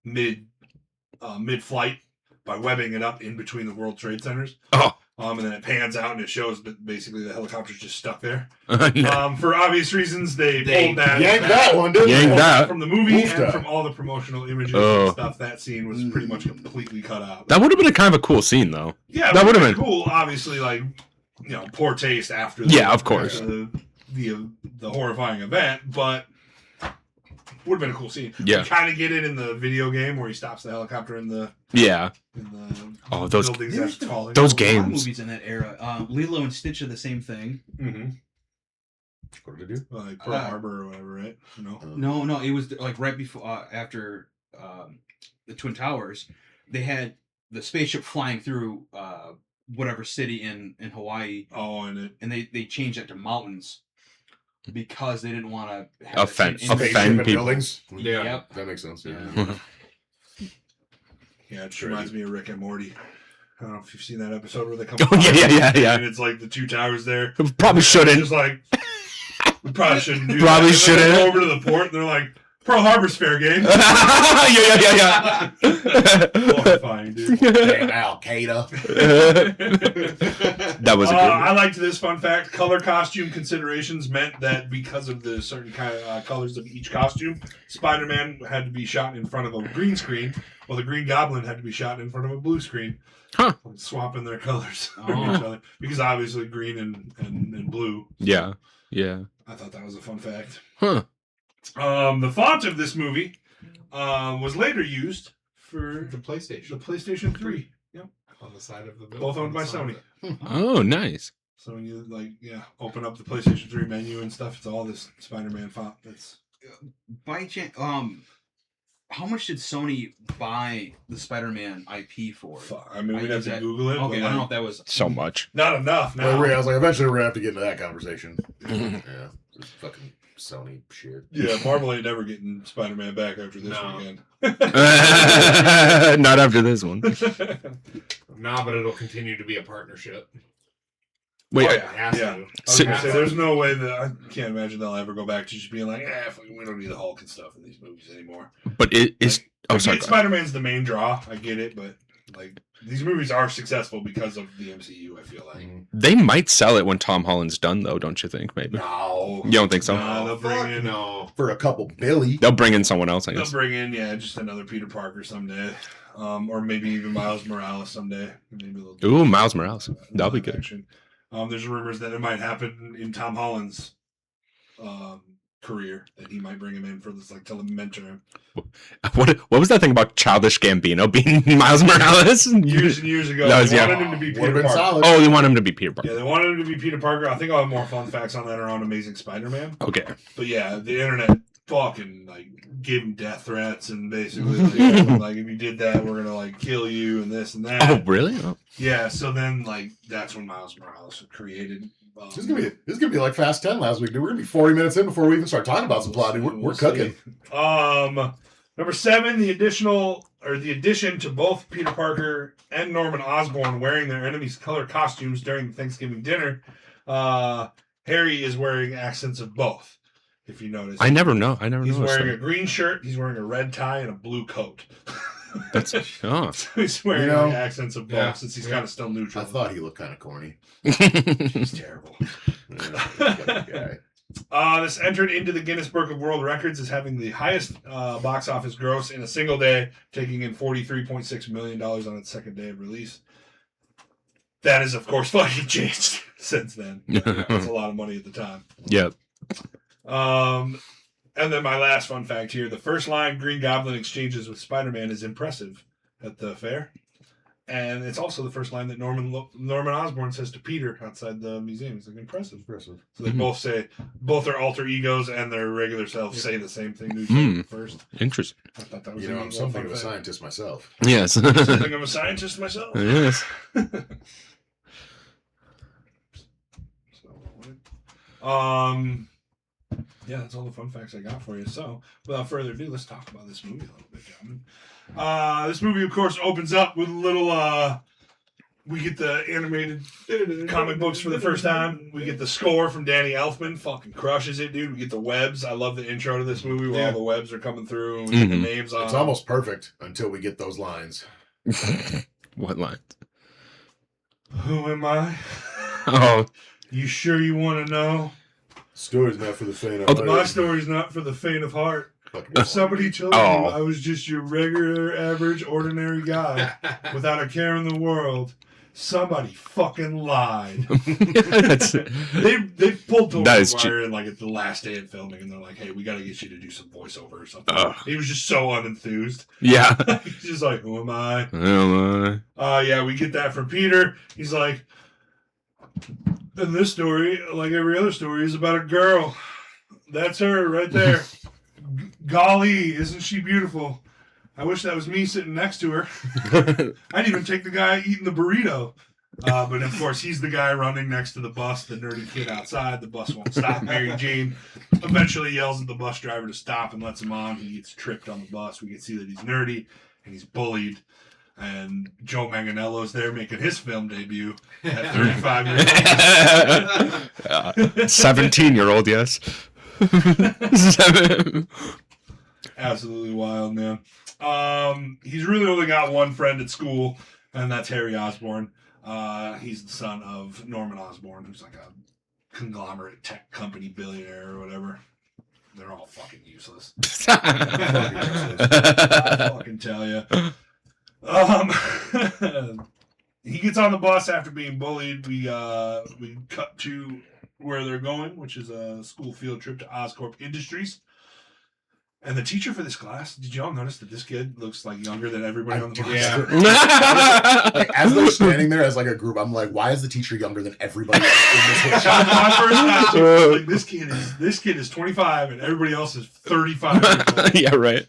mid-flight by webbing it up in between the World Trade Centers. Oh. And then it pans out and it shows that basically the helicopter's just stuck there. Yeah. For obvious reasons, they pulled that. Yanked that one, didn't Yanked they? that. From the movie Oofed and up. from all the promotional images and stuff. That scene was pretty much completely cut out. That would have been a kind of a cool scene, though. Yeah, that would have been cool. Obviously, like, you know, poor taste after of course. the horrifying event, but would have been a cool scene. Yeah. You kind of get it in the video game where he stops the helicopter in the those buildings that's falling. those A lot of games. movies in that era. Lilo and Stitch are the same thing. Mm-hmm. What did they do? Like Pearl Harbor or whatever, right? No. No, it was like right before after the Twin Towers, they had the spaceship flying through whatever city in Hawaii. Oh, and they changed that to mountains because they didn't want to Offend Spaceship people. buildings. Yeah. Yep. That makes sense. Yeah. yeah, it reminds me of Rick and Morty. I don't know if you've seen that episode where they come. Oh, yeah. And it's like the two towers there. Probably shouldn't. Just like we probably shouldn't do Probably that. And then they shouldn't. go over to the port and they're like, Pearl Harbor's fair game. yeah. Horrifying, dude. Damn, Al Qaeda. That was a good I liked this fun fact. Color costume considerations meant that because of the certain kind of colors of each costume, Spider-Man had to be shot in front of a green screen, while the Green Goblin had to be shot in front of a blue screen. Huh. Swapping their colors from each other. Because obviously green and blue. Yeah. I thought that was a fun fact. Huh. The font of this movie was later used for The PlayStation. the PlayStation 3. Yep. On the side of the building. Both owned by Sony. Oh, nice. So when you open up the PlayStation 3 menu and stuff, it's all this Spider-Man font. That's By chance, how much did Sony buy the Spider-Man IP for? I mean, we'd have to Google it. Okay, but I don't know if that was So much. not enough now. I was like, eventually we're gonna have to get into that conversation. Yeah, it's fucking Sony shit. Yeah, Marvel ain't never getting Spider-Man back after this No. weekend. Not after this one. Nah, but it'll continue to be a partnership. Wait, It has yeah. to. I was gonna say, there's no way that I can't imagine they'll ever go back to just being like, we don't need the Hulk and stuff in these movies anymore. but it is. Oh, sorry. Spider-Man's the main draw. I get it, but like these movies are successful because of the MCU. I feel like. They might sell it when Tom Holland's done, though, don't you think? Maybe. No, You don't think so? No, they'll bring in for a couple Billy. They'll bring in someone else, I They'll guess. bring in just another Peter Parker someday, or maybe even Miles Morales someday. Maybe Ooh, Miles Morales. That'll be live good. action. There's rumors that it might happen in Tom Holland's career, that he might bring him in for this, like, to mentor him. What was that thing about Childish Gambino being Miles Morales? Years and years ago, That was- they yeah. wanted him to be Would've Peter been Parker. solid. Oh, they want him to be Peter Parker. Yeah, they wanted him to be Peter Parker. I think I'll have more fun facts on that around Amazing Spider-Man. Okay. But yeah, the internet fucking like gave him death threats and basically like if you did that, we're gonna like kill you and this and that. Oh, really? Oh. Yeah. So then like that's when Miles Morales was created. This is gonna be like Fast 10 last week, dude. We're gonna be 40 minutes in before we even start talking about some plot, dude. We're cooking. Number 7, the addition to both Peter Parker and Norman Osborn wearing their enemies' color costumes during the Thanksgiving dinner. Harry is wearing accents of both. If you notice, I never know. he's wearing a green shirt, he's wearing a red tie, and a blue coat. That's so He's wearing accents of both since he's kind of still I neutral. thought he looked kind of corny. He's terrible. Yeah, This entered into the Guinness Book of World Records as having the highest box office gross in a single day, taking in $43.6 million on its second day of release. That is, of course, fucking changed since then. That's a lot of money at the time. Yep. And then my last fun fact here: the first line Green Goblin exchanges with Spider-Man is impressive at the fair, and it's also the first line that Norman Osborn says to Peter outside the museum. He's like, impressive. So they both their alter egos and their regular selves say the same thing to each other first. Interesting. I thought that was You know, I'm something of a fact. scientist myself. Yes. Something of a scientist myself. Yes. Yeah, that's all the fun facts I got for you. So, without further ado, let's talk about this movie a little bit, gentlemen. This movie, of course, opens up with a little, we get the animated comic books for the first time. We get the score from Danny Elfman. Fucking crushes it, dude. We get the webs. I love the intro to this movie where all the webs are coming through and we get the names on. It's almost perfect until we get those lines. What line? Who am I? Oh. You sure you want to know? Story's not for the faint of heart. My story's not for the faint of heart. If somebody told you I was just your regular, average, ordinary guy without a care in the world, somebody fucking lied. They pulled Tobey Maguire in like at the last day of filming, and they're like, "Hey, we got to get you to do some voiceover or something." He was just so unenthused. Yeah. He's just like, "Who am I?" Who am I? Yeah, we get that from Peter. He's like, and this story, like every other story, is about a girl. That's her right there. Golly, isn't she beautiful? I wish that was me sitting next to her. I'd even take the guy eating the burrito. But of course, he's the guy running next to the bus, the nerdy kid outside. The bus won't stop. Mary Jane eventually yells at the bus driver to stop and lets him on. He gets tripped on the bus. We can see that he's nerdy and he's bullied. And Joe Manganiello's there making his film debut at 35 years old. 17-year-old, yes. Absolutely wild, man. He's really only got one friend at school, and that's Harry Osborn. He's the son of Norman Osborn, who's like a conglomerate tech company billionaire or whatever. They're all fucking useless. I fucking tell you. He gets on the bus after being bullied. We cut to where they're going, which is a school field trip to Oscorp Industries. And the teacher for this class, did y'all notice that this kid looks like younger than everybody on the bus? Yeah. Like, as they're standing there as like a group, I'm like, why is the teacher younger than everybody else in this whole shop? My first question was like, this kid is 25 and everybody else is 35 years old. Yeah, right.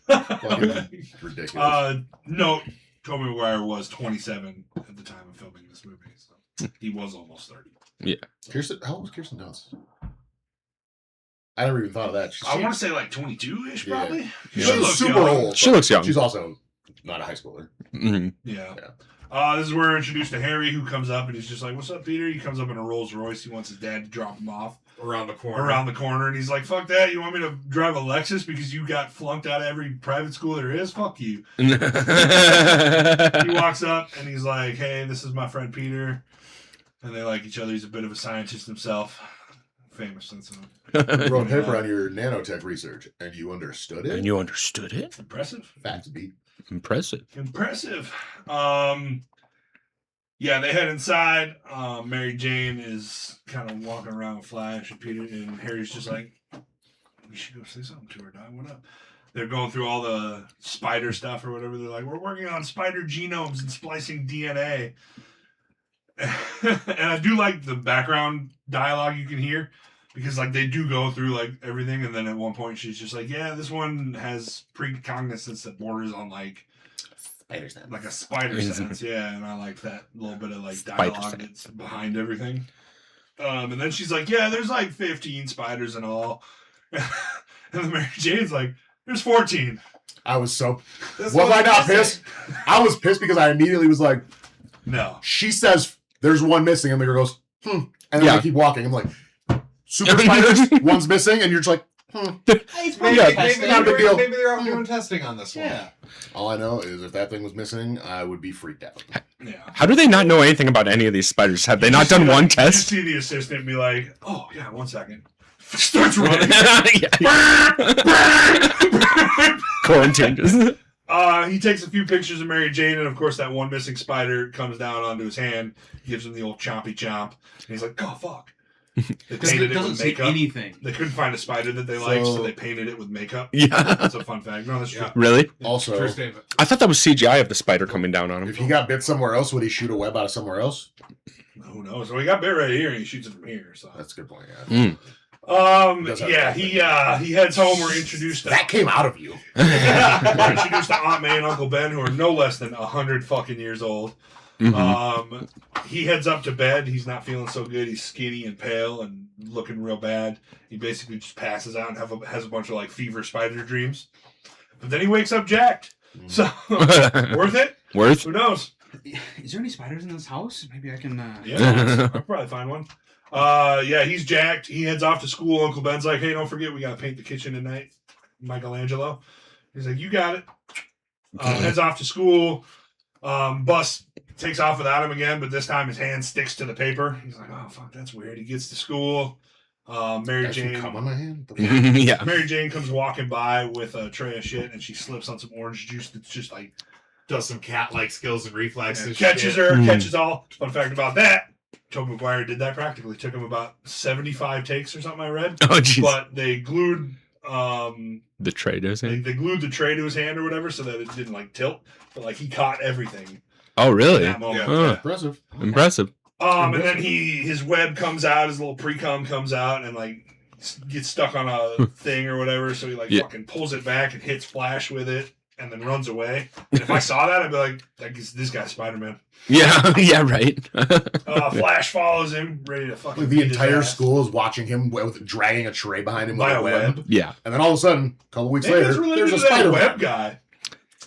Ridiculous. No, Tobey Maguire was 27 at the time of filming this movie, so he was almost 30. Yeah. How old was Kirsten Dunst? I never even thought of that. I want to say like 22-ish, probably. Yeah. She She's looks super young. old. She looks young. She's also not a high schooler. Mm-hmm. Yeah. This is where we're introduced to Harry, who comes up and he's just like, "What's up, Peter?" He comes up in a Rolls Royce. He wants his dad to drop him off around the corner, and he's like, "Fuck that! You want me to drive a Lexus because you got flunked out of every private school there is? Fuck you." He walks up and he's like, "Hey, this is my friend Peter," and they like each other. He's a bit of a scientist himself. Famous since You wrote a paper on your nanotech research, and you understood it. And you understood it. Impressive. Facts beat. Impressive. Yeah, they head inside. Mary Jane is kind of walking around with Flash and Peter, and Harry's just like, "We should go say something to her, Dad. What up?" They're going through all the spider stuff or whatever. They're like, "We're working on spider genomes and splicing DNA." And I do like the background dialogue you can hear, because like they do go through like everything, and then at one point she's just like, "Yeah, this one has precognizance that borders on like Spider sense. like a spider sense." Yeah, and I like that little bit of like dialogue that's behind everything. And then she's like, "Yeah, there's like 15 spiders and all." And then Mary Jane's like, "There's 14. I was so. Was I not pissed? I was pissed because I immediately was like, "No." She says there's one missing, and the girl goes, and then they keep walking. I'm like, super spiders, one's missing, and you're just like, Maybe not a big deal. Maybe they're all doing testing on this one. Yeah. All I know is if that thing was missing, I would be freaked out. Yeah. How do they not know anything about any of these spiders? Have they not done one You test? see the assistant be like, "Oh yeah, 1 second." Starts running. Quarantine. He takes a few pictures of Mary Jane, and of course that one missing spider comes down onto his hand, gives him the old chompy chomp, and he's like, "Oh fuck." They painted it with makeup. Anything. They couldn't find a spider that they liked, so they painted it with makeup. Yeah. That's a fun fact. No, that's true. Really? Also, True statement. I thought that was CGI of the spider coming down on him. if he got bit somewhere else, would he shoot a web out of somewhere else? Who knows? So he got bit right here, and he shoots it from here. So That's a good point. Yeah. Mm. He heads home. We're introduced to That came out of you. we're introduced to Aunt May and Uncle Ben, who are no less than 100 fucking years old. Mm-hmm. He heads up to bed. He's not feeling so good. He's skinny and pale and looking real bad. He basically just passes out and has a bunch of like fever spider dreams. But then he wakes up jacked. So worth it? Worth? Who knows? Is there any spiders in this house? Maybe I can. Yeah, I'll probably find one. He's jacked. He heads off to school. Uncle Ben's like, "Hey, don't forget we gotta paint the kitchen tonight." Michelangelo. He's like, "You got it." Heads off to school. Bus takes off without him again, but this time his hand sticks to the paper. He's like, "Oh fuck, that's weird." He gets to school. Mary Jane. Come on my hand. Yeah. Mary Jane comes walking by with a tray of shit, and she slips on some orange juice that's just like Does some cat-like skills and reflexes. catches shit. her, catches all. Fun fact about that: Tobey Maguire did that practically. Took him about 75 takes or something. I read, Oh, jeez. but they glued The traders. they glued the tray to his hand or whatever so that it didn't like tilt. But like he caught everything Oh, in really? that moment. Huh. Impressive. Impressive. And then his web comes out, his little pre-cum comes out, and like gets stuck on a thing or whatever. So he like Yeah. fucking pulls it back and hits Flash with it. and then runs away. And if I saw that, I'd be like, this guy's Spider-Man. Yeah, yeah, right. Flash follows him, ready to fucking. Like the entire school is watching him dragging a tray behind him with a web. Yeah. And then all of a sudden, a couple weeks later, there's a Spider-Man web guy.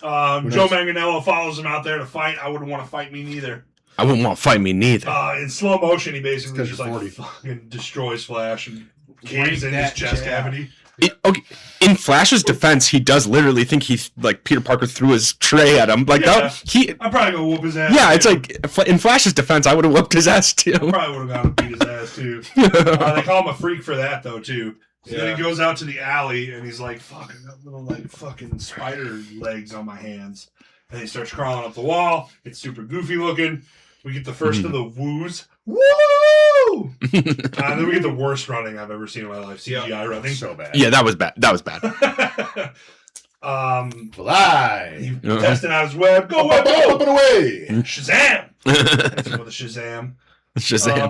Joe Manganiello follows him out there to fight. I wouldn't want to fight me neither. I wouldn't want to fight me neither. In slow motion, he basically just like 40. fucking destroys Flash and caves in his chest cavity. Okay. In Flash's defense, he does literally think Peter Parker threw his tray at him. Like yeah. I'd probably go whoop his ass. Yeah, it's like in Flash's defense, I would have whooped his ass too. I probably would have gone and beat his ass too. They call him a freak for that though too. So then he goes out to the alley and he's like, "Fuck, I got little like fucking spider legs on my hands." And he starts crawling up the wall. It's super goofy looking. We get the first of the woos. Woo! And then we get the worst running I've ever seen in my life. CGI running. So bad. Yeah, that was bad. Fly. Testing out his web. Go web, go! Up and away! Shazam! That's with a Shazam.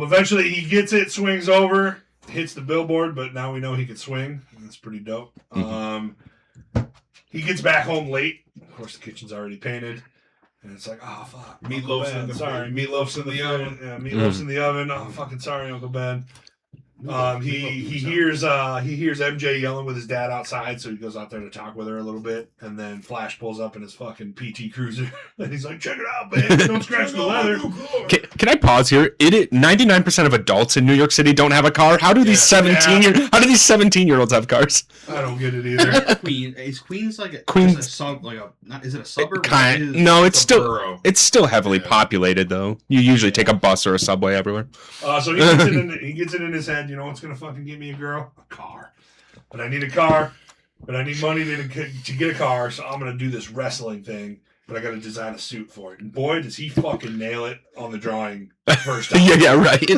Eventually he gets it, swings over, hits the billboard, but now we know he can swing. That's pretty dope. He gets back home late. Of course, the kitchen's already painted. And it's like, oh, fuck. Meatloaf's in the oven. Meatloaf's in the oven. Yeah, meatloaf's in the oven. Oh, fucking sorry, Uncle Ben. He hears MJ yelling with his dad outside, so he goes out there to talk with her a little bit, and then Flash pulls up in his fucking PT Cruiser, and he's like, "Check it out, babe! Don't scratch the leather." Can I pause here? 99% of adults in New York City don't have a car. How do these 17-year-olds have cars? I don't get it either. Queens like a Queens? Is it a suburb? No, it's still heavily populated though. You usually take a bus or a subway everywhere. So he gets it in his head. You know what's gonna fucking get me a girl? A car. But I need a car. But I need money to get a car, so I'm gonna do this wrestling thing. But I gotta design a suit for it. And boy, does he fucking nail it on the drawing first time. yeah, right.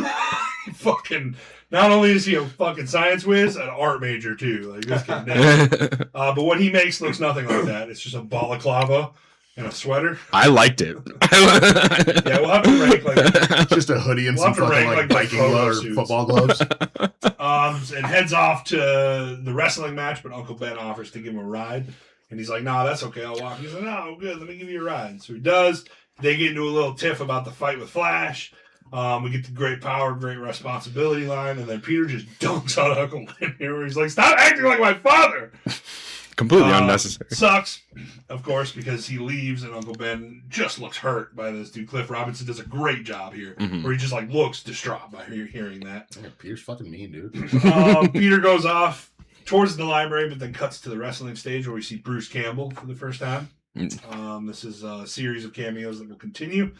Fucking. Not only is he a fucking science whiz, an art major too. Like this kid nails it. But what he makes looks nothing like that. It's just a balaclava and a sweater. I liked it. Yeah, we'll have to rank just a hoodie and some fucking biking gloves or football gloves. And heads off to the wrestling match, but Uncle Ben offers to give him a ride. And he's like, "Nah, that's okay, I'll walk." He's like, "No, good, let me give you a ride." So he does. They get into a little tiff about the fight with Flash. We get the great power, great responsibility line, and then Peter just dunks on Uncle Ben here where he's like, "Stop acting like my father!" Completely unnecessary. Sucks, of course, because he leaves and Uncle Ben just looks hurt by this dude. Cliff Robinson does a great job here, where he just like looks distraught by hearing that. Yeah, Peter's fucking mean, dude. Peter goes off towards the library, but then cuts to the wrestling stage where we see Bruce Campbell for the first time. This is a series of cameos that will continue.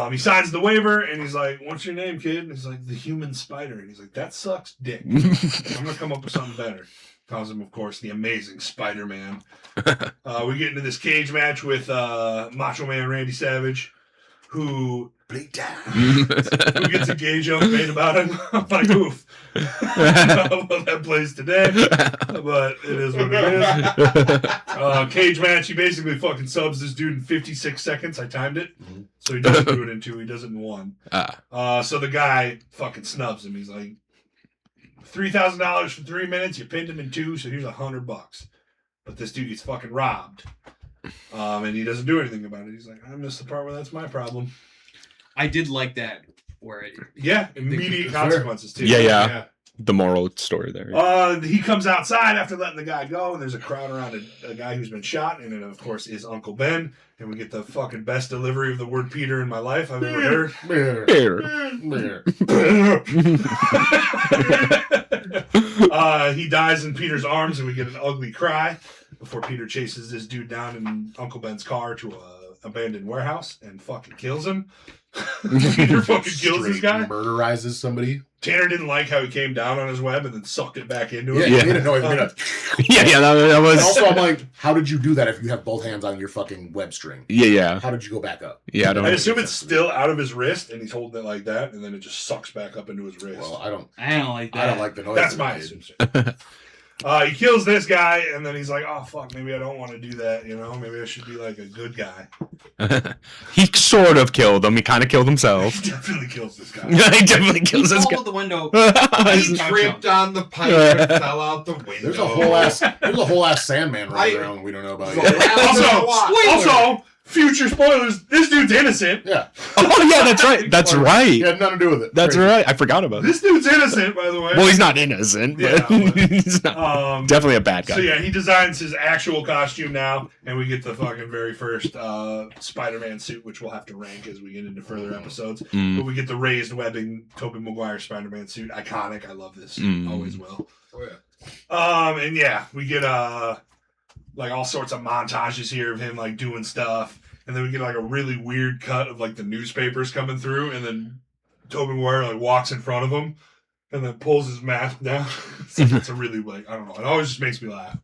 He signs the waiver and he's like, "What's your name, kid?" And he's like, "The Human Spider." And he's like, "That sucks dick. I'm gonna come up with something better." Calls him, of course, the Amazing Spider-Man. We get into this cage match with Macho Man Randy Savage, who gets a gay joke made about him. I'm like, oof. I don't know how that plays today, but it is what it is. Cage match, he basically fucking subs this dude in 56 seconds. I timed it. So he doesn't do it in 2, he does it in 1. So the guy fucking snubs him. He's like, $3,000 for 3 minutes, you pinned him in 2, so here's $100. But this dude gets fucking robbed. And he doesn't do anything about it. He's like, "I missed the part where that's my problem." I did like that. Immediate consequences too. Yeah. The moral story there. He comes outside after letting the guy go, and there's a crowd around a guy who's been shot, and it, of course, is Uncle Ben. And we get the fucking best delivery of the word Peter in my life I've ever heard. He dies in Peter's arms, and we get an ugly cry before Peter chases this dude down in Uncle Ben's car to a abandoned warehouse and fucking kills him. Peter fucking kills this guy. Murderizes somebody. Tanner didn't like how he came down on his web and then sucked it back into it. Yeah, he made a noise. That was. And also, I'm like, how did you do that if you have both hands on your fucking web string? Yeah. How did you go back up? Yeah, I assume it's still out of his wrist and he's holding it like that, and then it just sucks back up into his wrist. Well, I don't like that. I don't like the noise. That's my assumption. He kills this guy, and then he's like, "Oh fuck, maybe I don't want to do that. You know, maybe I should be like a good guy." He sort of killed him. He kind of killed himself. He definitely kills this guy. He definitely kills this guy. He the window. He tripped on the pipe and fell out the window. There's a whole ass Sandman running around we don't know about yet. Also, future spoilers. This dude's innocent. Yeah. Oh yeah, that's right. That's right. He had nothing to do with it. That's right. I forgot about This dude's innocent, by the way. Well, he's not innocent, but he's not. Definitely a bad guy. So yeah, he designs his actual costume now, and we get the fucking very first Spider-Man suit, which we'll have to rank as we get into further episodes. But we get the raised webbing Tobey Maguire Spider-Man suit. Iconic. I love this. Always will. Oh yeah. And yeah, we get like all sorts of montages here of him like doing stuff. And then we get like a really weird cut of like the newspapers coming through, and then Tobey Maguire like walks in front of him and then pulls his mask down. It's a really like, I don't know. It always just makes me laugh.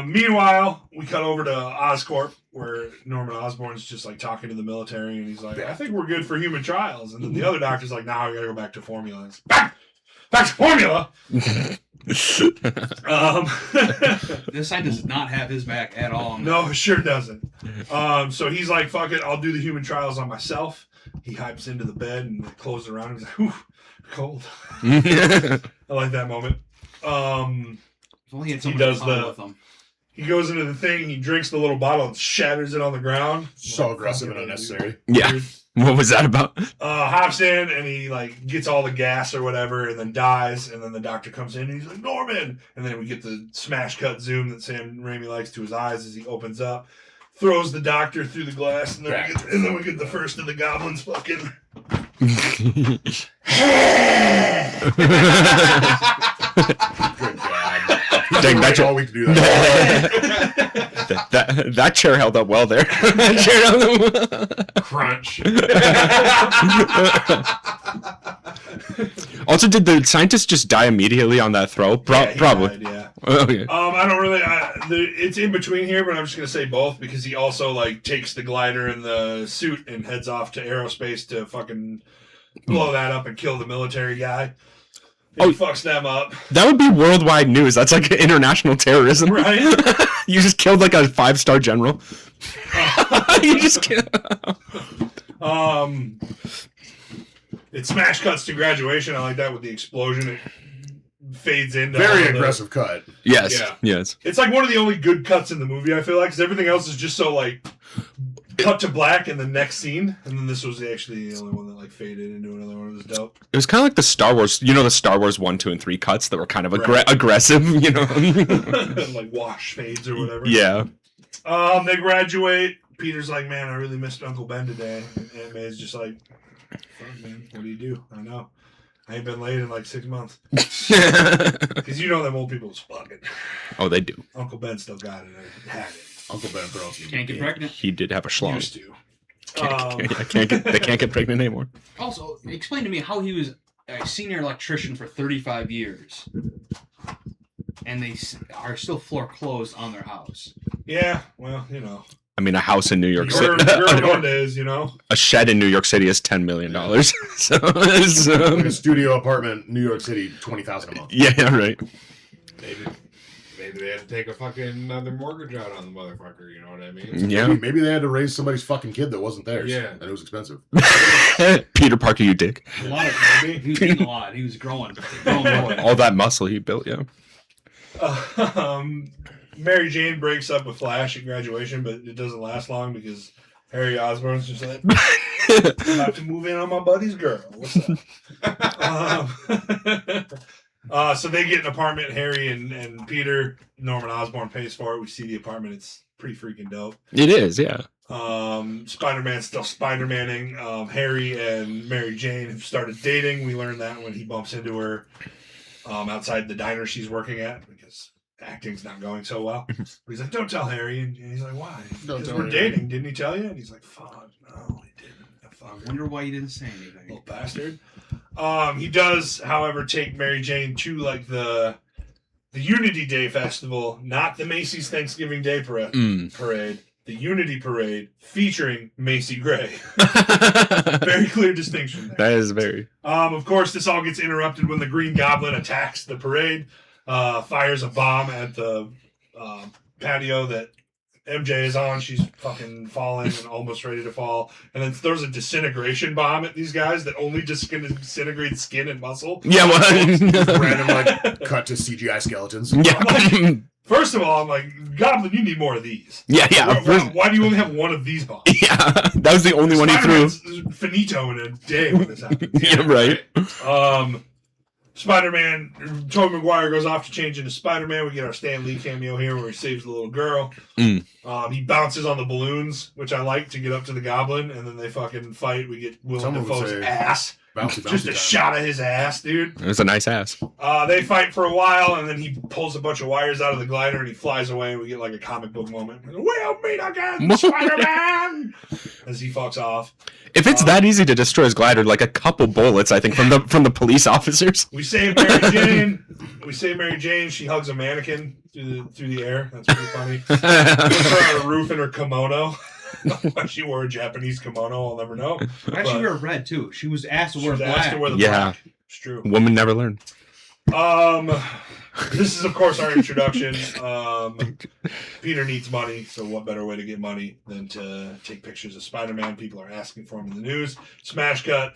Meanwhile, we cut over to Oscorp where Norman Osborn's just like talking to the military, and he's like, "I think we're good for human trials." And then the other doctor's like, "Nah, we gotta go back to formula." It's, back to formula. This scientist does not have his back at all. No, it sure doesn't. So he's like, "Fuck it, I'll do the human trials on myself." He hypes into the bed and they close it around him. He's like, "Whew, cold." I like that moment. If only he had someone with him. He goes into the thing, he drinks the little bottle and shatters it on the ground. So aggressive and unnecessary. Yeah. What was that about? Hops in and he like gets all the gas or whatever and then dies, and then the doctor comes in and he's like, "Norman!" And then we get the smash cut zoom that Sam Raimi likes to his eyes as he opens up, throws the doctor through the glass, and then we get the first of the goblins fucking. Good God. Dang, that's all we can do that. that chair held up well there. Crunch. Also, did the scientist just die immediately on that throw? Probably. Died, yeah. Okay. I don't really. It's in between here, but I'm just gonna say both because he also like takes the glider and the suit and heads off to aerospace to fucking blow that up and kill the military guy. He fucks them up. That would be worldwide news. That's like international terrorism, right? You just killed like a 5-star general. You just killed. It smash cuts to graduation. I like that with the explosion. It fades into very aggressive cut. Yes. Yeah. Yes. It's like one of the only good cuts in the movie, I feel like, because everything else is just so like cut to black in the next scene, and then this was actually the only one that like faded into another one. It was dope. It was kind of like the Star Wars, the Star Wars 1, 2, and 3 cuts that were kind of aggressive, like wash fades or whatever. Yeah. They graduate. Peter's like, "Man, I really missed Uncle Ben today." And Aunt May's just like, "Fuck, man, what do you do? I know. I ain't been laid in like 6 months." Because them old people was fucking. Oh, they do. Uncle Ben still got it. I had it. Uncle Ben throws you. Can't get pregnant. He did have a schlong. Used to. They can't get pregnant anymore. Also, explain to me how he was a senior electrician for 35 years, and they are still floor closed on their house. Yeah, well, I mean, a house in New York City. Is, A shed in New York City is $10 million. So, like a studio apartment, New York City, $20,000 a month. Yeah, right. Maybe they had to take another mortgage out on the motherfucker. You know what I mean? Yeah. Maybe they had to raise somebody's fucking kid that wasn't theirs. Yeah. And it was expensive. Peter Parker, you dick. A lot of maybe. He was eating a lot. He was growing boy. All that muscle he built, yeah. Mary Jane breaks up with Flash at graduation, but it doesn't last long because Harry Osborn's just like, "I'm about to move in on my buddy's girl. What's up?" So they get an apartment. Harry and Peter. Norman Osborn pays for it. We see the apartment. It's pretty freaking dope. It is, yeah. Spider-Man's still Spider-Manning. Harry and Mary Jane have started dating. We learn that when he bumps into her outside the diner she's working at because acting's not going so well. But he's like, "Don't tell Harry." And he's like, "Why?" "Because we're dating. Didn't he tell you?" And he's like, "Fuck, no, he didn't." I wonder why he didn't say anything. Little bastard. He does, however, take Mary Jane to like the Unity Day Festival, not the Macy's Thanksgiving Day Parade. The Unity Parade featuring Macy Gray. Very clear distinction there. That is very. Of course, this all gets interrupted when the Green Goblin attacks the parade. fires a bomb at the patio that MJ is on. She's fucking falling and almost ready to fall. And then throws a disintegration bomb at these guys that only just disintegrate skin and muscle. Yeah, well, Random like cut to CGI skeletons. yeah. First of all, I'm like, Goblin, you need more of these. Yeah. Why do you only have one of these bombs? Yeah, that was the only one he threw. Spider-Man's finito in a day when this happens. Yeah, right. Spider-Man, Tobey Maguire goes off to change into Spider-Man. We get our Stan Lee cameo here where he saves the little girl. He bounces on the balloons, which I like, to get up to the Goblin, and then they fucking fight. We get Willem Dafoe's ass. Bouncy Just a shot of his ass, dude. It was a nice ass. They fight for a while, and then he pulls a bunch of wires out of the glider, and he flies away, and we get like a comic book moment. We'll meet again, Spider-Man! As he fucks off. If it's that easy to destroy his glider, like a couple bullets, I think, from the police officers. We save Mary Jane. She hugs a mannequin through the air. That's pretty funny. Puts her on a roof in her kimono. Why she wore a Japanese kimono, I'll never know. Actually, wear red too. She was asked to wear black. Black. It's true. Women never learn. This is, of course, our introduction. Peter needs money, so what better way to get money than to take pictures of Spider-Man? People are asking for him in the news. Smash cut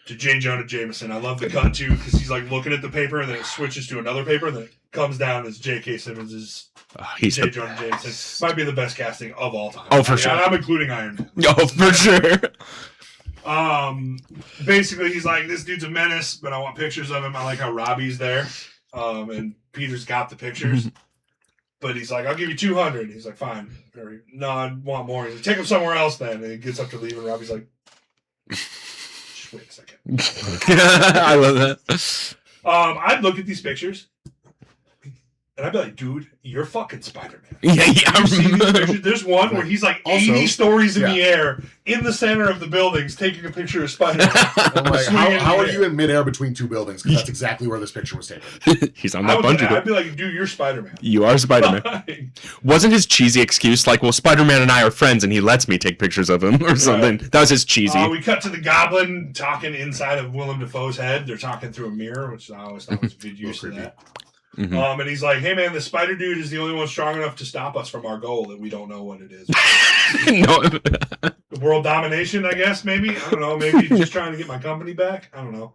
to J. Jonah Jameson. I love the cut, too, because he's like looking at the paper, and then it switches to another paper, and then it comes down as J.K. Simmons' J. Jonah Jameson. Might be the best casting of all time. Oh, for sure. I'm including Iron Man. Oh, for sure. Basically, he's like, this dude's a menace, but I want pictures of him. I like how Robbie's there. And Peter's got the pictures. But he's like, I'll give you 200. He's like, fine. No, I want more. He's like, take him somewhere else then. And he gets up to leave, and Robbie's like, just wait a second. I love that. I'd look at these pictures, and I'd be like, dude, you're fucking Spider-Man. Yeah. You see these pictures? There's one where he's like 80 stories in the air, in the center of the buildings, taking a picture of Spider-Man. I'm like, how are you in midair between two buildings? Because that's exactly where this picture was taken. He's on that bungee. I'd be like, dude, you're Spider-Man. You are Spider-Man. Wasn't his cheesy excuse like, well, Spider-Man and I are friends, and he lets me take pictures of him or something? That was his cheesy. We cut to the Goblin talking inside of Willem Dafoe's head. They're talking through a mirror, which I always thought was a good use of that. Mm-hmm. And he's like, hey man, the spider dude is the only one strong enough to stop us from our goal that we don't know what it is. No. World domination, I guess, maybe. I don't know. Maybe just trying to get my company back. I don't know.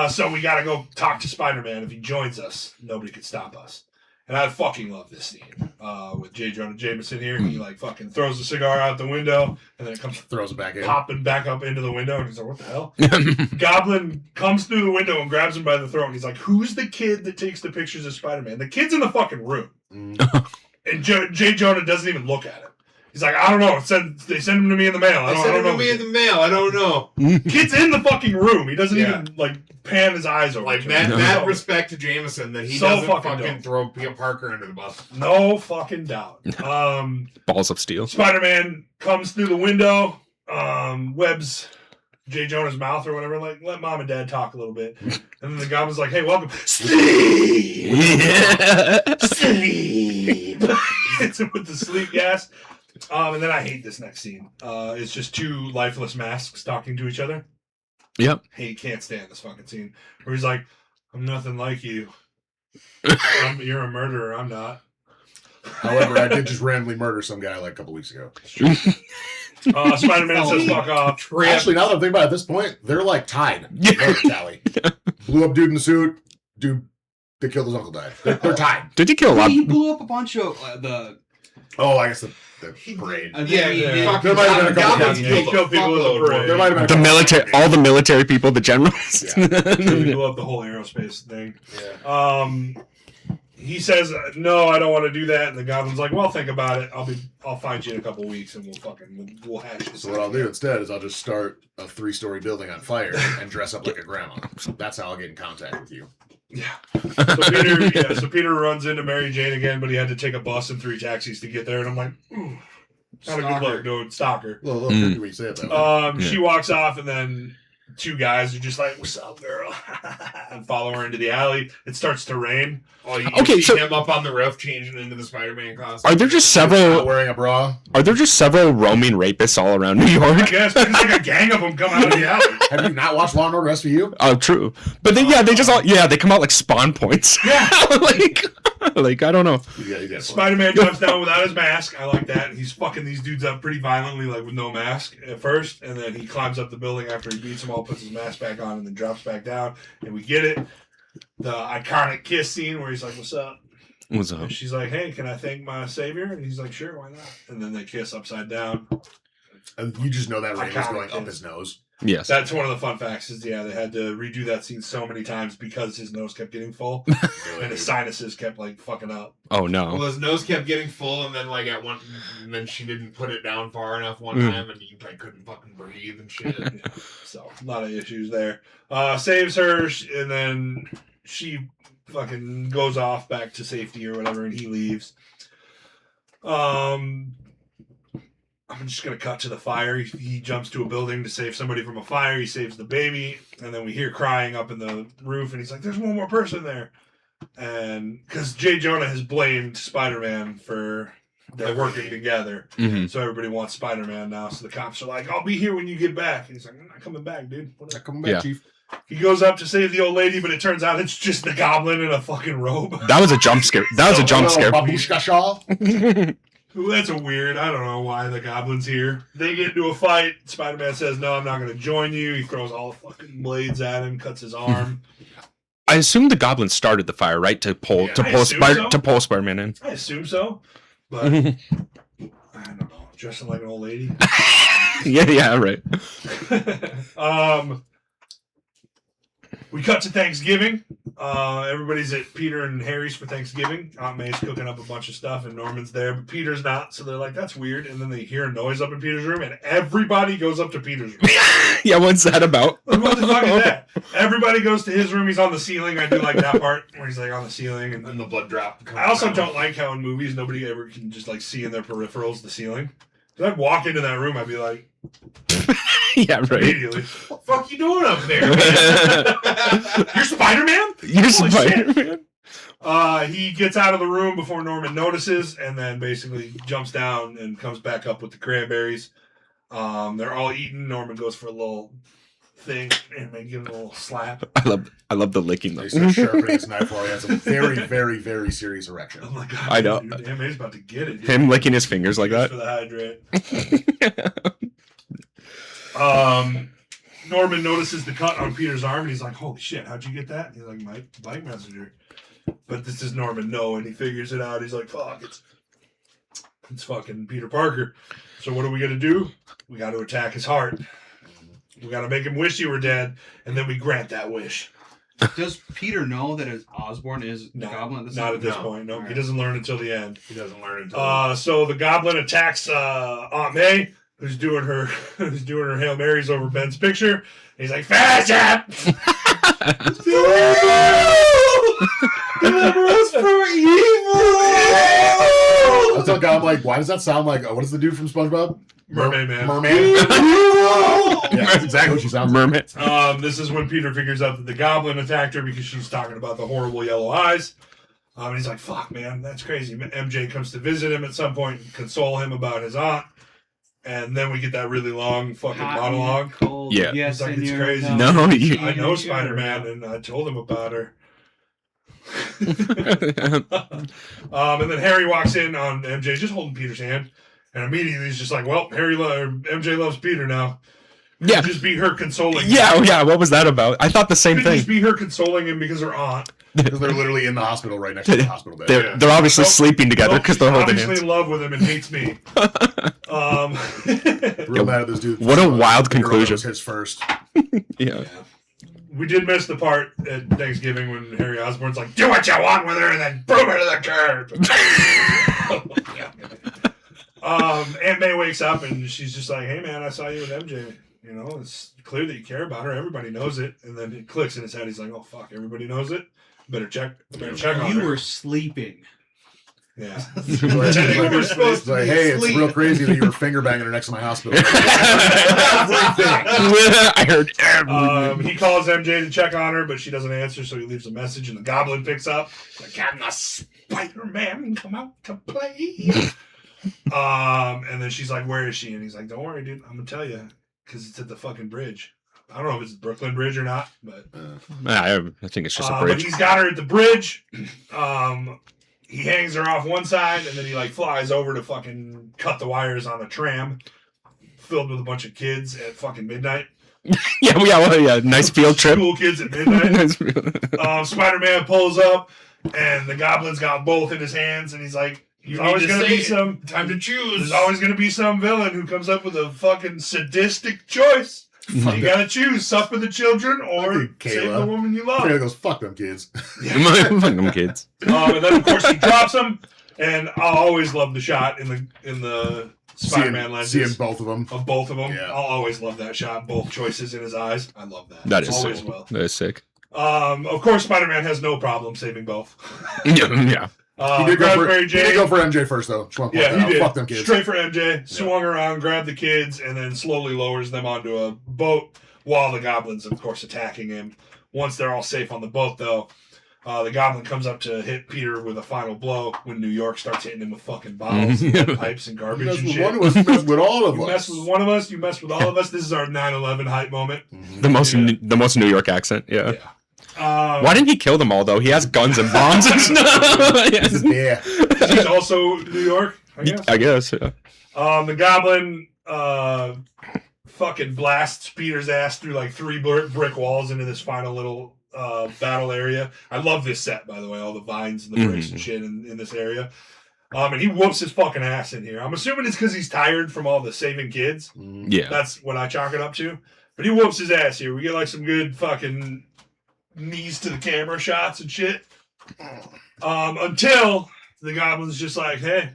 So we got to go talk to Spider-Man. If he joins us, nobody could stop us. And I fucking love this scene with J. Jonah Jameson here. He like fucking throws the cigar out the window, and then it comes throws it back in, popping back up into the window. And he's like, "What the hell?" Goblin comes through the window and grabs him by the throat. And he's like, "Who's the kid that takes the pictures of Spider-Man?" The kid's in the fucking room, and J. Jonah doesn't even look at him. He's like, I don't know. They send him to me in the mail. I don't know. Me in the mail. I don't know. Kid's in the fucking room. He doesn't even like pan his eyes over. Like mad respect to Jameson that he doesn't fucking throw Peter Parker under the bus. No fucking doubt. Balls of steel. Spider-Man comes through the window, webs J. Jonah's mouth or whatever. Like, let mom and dad talk a little bit. And then the Goblin's like, hey, welcome. Sleep. Sleep. Hits him with the sleep gas. And then I hate this next scene. It's just two lifeless masks talking to each other. Yep. Hey, can't stand this fucking scene. Where he's like, I'm nothing like you. You're a murderer. I'm not. However, I did just randomly murder some guy like a couple weeks ago. Spider-Man says fuck off. Actually, now that I'm thinking about it, at this point, they're like tied. Tally. Blew up dude in the suit. Dude that killed his uncle died. They're tied. Did he kill a lot? He blew up a bunch of the... Oh, I guess the parade. Yeah. There might have been a couple guys killed people in the parade. There might have been the military, all the military people, the generals. Yeah. He blew up the whole aerospace thing. Yeah. He says, "No, I don't want to do that." And the Goblin's like, "Well, think about it. I'll find you in a couple weeks, and we'll hash this." So what I'll do instead is I'll just start a 3-story building on fire and dress up like a grandma. So that's how I'll get in contact with you. Yeah. So Peter runs into Mary Jane again, but he had to take a bus and 3 taxis to get there. And I'm like, not a good look, dude. Stalker. A little creepy when you say it that way. She walks off, and then two guys are just like, "What's up, girl?" and follow her into the alley. It starts to rain. Oh, you Okay, see so- him up on the roof changing into the Spider-Man costume. Are there just Not several? wearing a bra. Are there just several roaming rapists all around New I York? guess there's like a gang of them come out of the alley. Have you not watched Law and Order SVU? Oh, true. But then, they just all they come out like spawn points. Yeah. like I don't know. Yeah. Spider-Man jumps down without his mask. I like that. He's fucking these dudes up pretty violently, like with no mask at first, and then he climbs up the building after he beats them all, puts his mask back on, and then drops back down. And we get it. The iconic kiss scene where he's like, "What's up?" What's up? And she's like, "Hey, can I thank my savior?" And he's like, "Sure, why not?" And then they kiss upside down. And you just know that rain was Iconic going up kiss. his nose. Yes. That's one of the fun facts. Is they had to redo that scene so many times because his nose kept getting full and his sinuses kept like fucking up. Oh Well, no. his nose kept getting full, and then and then she didn't put it down far enough one time, and he like couldn't fucking breathe and shit. So a lot of issues there. Saves her, and then she fucking goes off back to safety or whatever, and he leaves. I'm just gonna cut to the fire. He jumps to a building to save somebody from a fire. He saves the baby, and then we hear crying up in the roof, and he's like, "There's one more person there," and because J. Jonah has blamed Spider-Man for they're working together, hmm so everybody wants Spider-Man now. So the cops are like, "I'll be here when you get back," and he's like, "I'm not coming back, dude." Whatever. Come back, Yeah. Chief. He goes up to save the old lady, but it turns out it's just the Goblin in a fucking robe. That was a jump scare. That was a jump scare. Babushka shawl. Ooh, that's a weird. I don't know why the Goblin's here. They get into a fight. Spider-Man says, "No, I'm not going to join you." He throws all the fucking blades at him, cuts his arm. I assume the goblin started the fire, right? To pull Yeah, to I pull assume so. to pull Spider-Man in. I assume so, but I don't know. Dressing like an old lady. yeah, right. We cut to Thanksgiving. Everybody's at Peter and Harry's for Thanksgiving. Aunt May's cooking up a bunch of stuff, and Norman's there, but Peter's not. So they're like, "That's weird." And then they hear a noise up in Peter's room, and everybody goes up to Peter's room. Yeah, what's that about? What the fuck is that? Everybody goes to his room. He's on the ceiling. I do like that part where he's like on the ceiling, and And the blood drop. I also don't like how in movies nobody ever can just like see in their peripherals the ceiling. Because I'd walk into that room, I'd be like, Yeah, right. immediately, "What the fuck you doing up there, man? You're Spider-Man?" You're Holy shit. Spider-Man. He gets out of the room before Norman notices, and then basically jumps down and comes back up with the cranberries. They're all eating. Norman goes for a little thing, and they give him a little slap. I love the licking though. He starts sharpening his knife while he has a very, very, very serious erection. Oh my god! I know. Dude, Aunt May's about to get it. Dude. Him licking his fingers like Just that. for the hydrate. Norman notices the cut on Peter's arm, and he's like, "Holy shit! How'd you get that?" He's like, "My bike messenger." But this is Norman, no, and he figures it out. He's like, "Fuck, it's fucking Peter Parker." So what are we gonna do? We got to attack his heart. We got to make him wish he were dead, and then we grant that wish. Does Peter know that his Osborn is the No, Goblin at this Not time? at this No. point. No, he Alright. doesn't learn until the end. He doesn't learn until. So the Goblin attacks Aunt May, who's doing her Hail Marys over Ben's picture. And he's like, "Fast up! Deliver us from evil!" I was like, why does that sound like? What is the dude from SpongeBob? Mermaid Man. Merman. Yeah, that's exactly what she sounds like. Mermaid. This is when Peter figures out that the Goblin attacked her because she's talking about the horrible yellow eyes. And he's like, "Fuck, man, that's crazy." MJ comes to visit him at some point and console him about his aunt. And then we get that really long fucking Hot monologue. and cold. Yeah. Yes, It's like, and it's you're crazy. dumb. No, you- I know Spider-Man, and I told him about her. And then Harry walks in on MJ, just holding Peter's hand. And immediately he's just like, "Well, MJ loves Peter now." Yeah. Just be her consoling him. Yeah. What was that about? I thought the same Could thing. just be her consoling him because her aunt. Because they're literally in the hospital right next to the hospital bed. They're obviously Nope. sleeping together Nope, because she's they're holding obviously hands. in love with him and hates me. Real mad at this dude. What a wild The girl that conclusion. was his first. Yeah. We did miss the part at Thanksgiving when Harry Osborn's like, "Do what you want with her and then boom her to the curb." Aunt May wakes up and she's just like, "Hey man, I saw you with MJ. You know, it's clear that you care about her. Everybody knows it." And then it clicks in his head. He's like, "Oh fuck, everybody knows it. Better check on You her." were sleeping. Yeah. It's like, hey, it's real crazy that you were finger banging her next to my hospital. I heard everything. He calls MJ to check on her, but she doesn't answer, so he leaves a message, and the Goblin picks up. Like, I'm the Spider-Man, come out to play. And then she's like, where is she? And he's like, don't worry, dude, I'm gonna tell you, because it's at the fucking bridge. I don't know if it's the Brooklyn Bridge or not, but I think it's just a bridge. But he's got her at the bridge. He hangs her off one side, and then he like flies over to fucking cut the wires on a tram filled with a bunch of kids at fucking midnight. yeah, nice field trip. School kids at midnight. Spider-Man pulls up, and the Goblin's got both in his hands, and he's like, "There's always going to be some time to choose. There's always going to be some villain who comes up with a fucking sadistic choice. You gotta choose: suffer the children or save the woman you love." Kayla goes, "Fuck them kids." Fuck them kids. And then of course he drops them, and I'll always love the shot in the Spider-Man lenses. Seeing both of them. Yeah. I'll always love that shot. Both choices in his eyes. I love that. That is always sick. Well. That is sick. Of course, Spider-Man has no problem saving both. Yeah. He did go for MJ first, though. He did. Fuck them kids. Straight for MJ. Swung around, grabbed the kids, and then slowly lowers them onto a boat while the Goblin's, of course, attacking him. Once they're all safe on the boat, though, the Goblin comes up to hit Peter with a final blow when New York starts hitting him with fucking bottles and pipes and garbage and shit. One of us, you mess with all of us. You mess with one of us, you mess with all of us. This is our 9/11 hype moment. The most New York accent, yeah. Why didn't he kill them all, though? He has guns and bombs and stuff. Yeah. He's also New York, I guess. Yeah. The Goblin fucking blasts Peter's ass through like 3 brick walls into this final little battle area. I love this set, by the way, all the vines and the bricks and shit in this area. And he whoops his fucking ass in here. I'm assuming it's because he's tired from all the saving kids. Yeah. That's what I chalk it up to. But he whoops his ass here. We get like some good fucking knees to the camera shots and shit. Until the Goblin's just like, hey,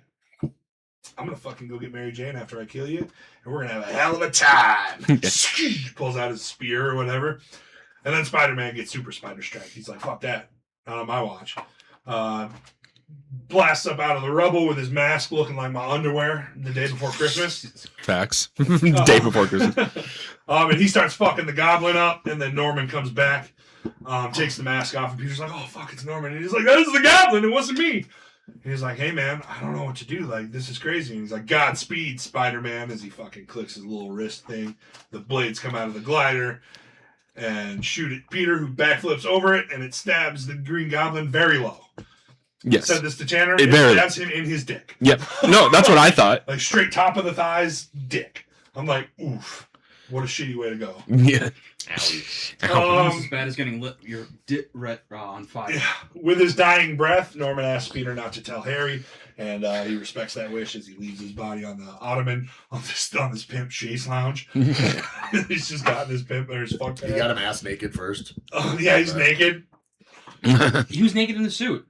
I'm gonna fucking go get Mary Jane after I kill you, and we're gonna have a hell of a time. Pulls out his spear or whatever. And then Spider-Man gets super spider strike. He's like, fuck that. Not on my watch. Blasts up out of the rubble with his mask looking like my underwear the day before Christmas. Facts. Day before Christmas. And he starts fucking the Goblin up, and then Norman comes back, takes the mask off, and Peter's like, oh, fuck, it's Norman. And he's like, that is the Goblin. It wasn't me. And he's like, hey, man, I don't know what to do. Like, this is crazy. And he's like, Godspeed, Spider-Man, as he fucking clicks his little wrist thing. The blades come out of the glider and shoot at Peter, who backflips over it, and it stabs the Green Goblin very low. Yes. Said this to Tanner. It stabs him in his dick. Yep. No, that's what I thought. Like, straight top of the thighs, dick. I'm like, oof. What a shitty way to go. Yeah. It's as bad as getting lit your dick on fire. Yeah. With his dying breath, Norman asks Peter not to tell Harry, and he respects that wish as he leaves his body on the ottoman on this pimp chase lounge. He's just got this pimp or his fuck. He got him ass naked first. Oh yeah, he's naked. He was naked in the suit.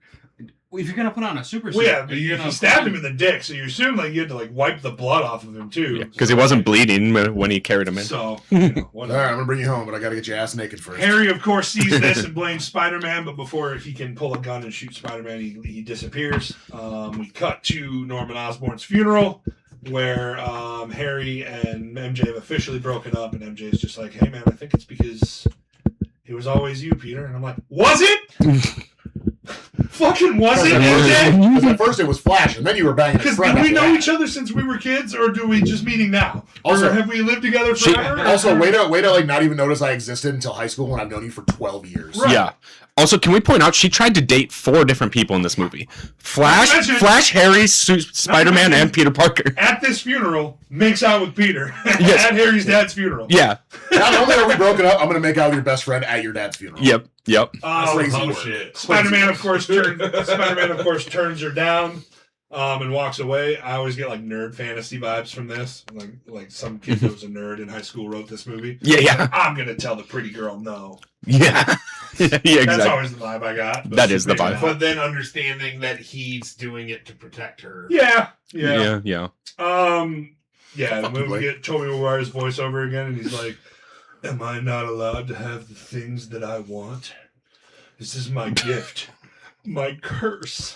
If you're gonna put on a super suit, well, yeah, but he stabbed him in the dick, so you assume like you had to like wipe the blood off of him too, because he wasn't bleeding when he carried him in. So, all right, I'm gonna bring you home, but I gotta get your ass naked first. Harry, of course, sees this and blames Spider-Man, but before he can pull a gun and shoot Spider-Man, he disappears. We cut to Norman Osborn's funeral, where Harry and MJ have officially broken up, and MJ is just like, "Hey, man, I think it's because it was always you, Peter." And I'm like, "Was it?" Fucking was it, MJ? Because at first it was Flash, and then you were banging his friend. Because do we know each other since we were kids, or do we just meeting now? Also, or have we lived together forever? Also, way to like not even notice I existed until high school when I've known you for 12 years. Right. Yeah. Also, can we point out she tried to date 4 different people in this movie? Flash, Harry, Spider-Man, and Peter Parker. At this funeral, makes out with Peter. Yes. At Harry's dad's funeral. Yeah. Not only are we broken up, I'm going to make out with your best friend at your dad's funeral. Yep. Crazy shit. Spider-Man, of course, turns her down. And walks away. I always get like nerd fantasy vibes from this. Like some kid that was a nerd in high school wrote this movie. Yeah. Like, I'm gonna tell the pretty girl no. Yeah. Yeah, exactly. That's always the vibe I got. That is the vibe. But then understanding that he's doing it to protect her. Yeah. Yeah. The movie get Tobey Maguire's voiceover again, and he's like, "Am I not allowed to have the things that I want? This is my gift. my curse.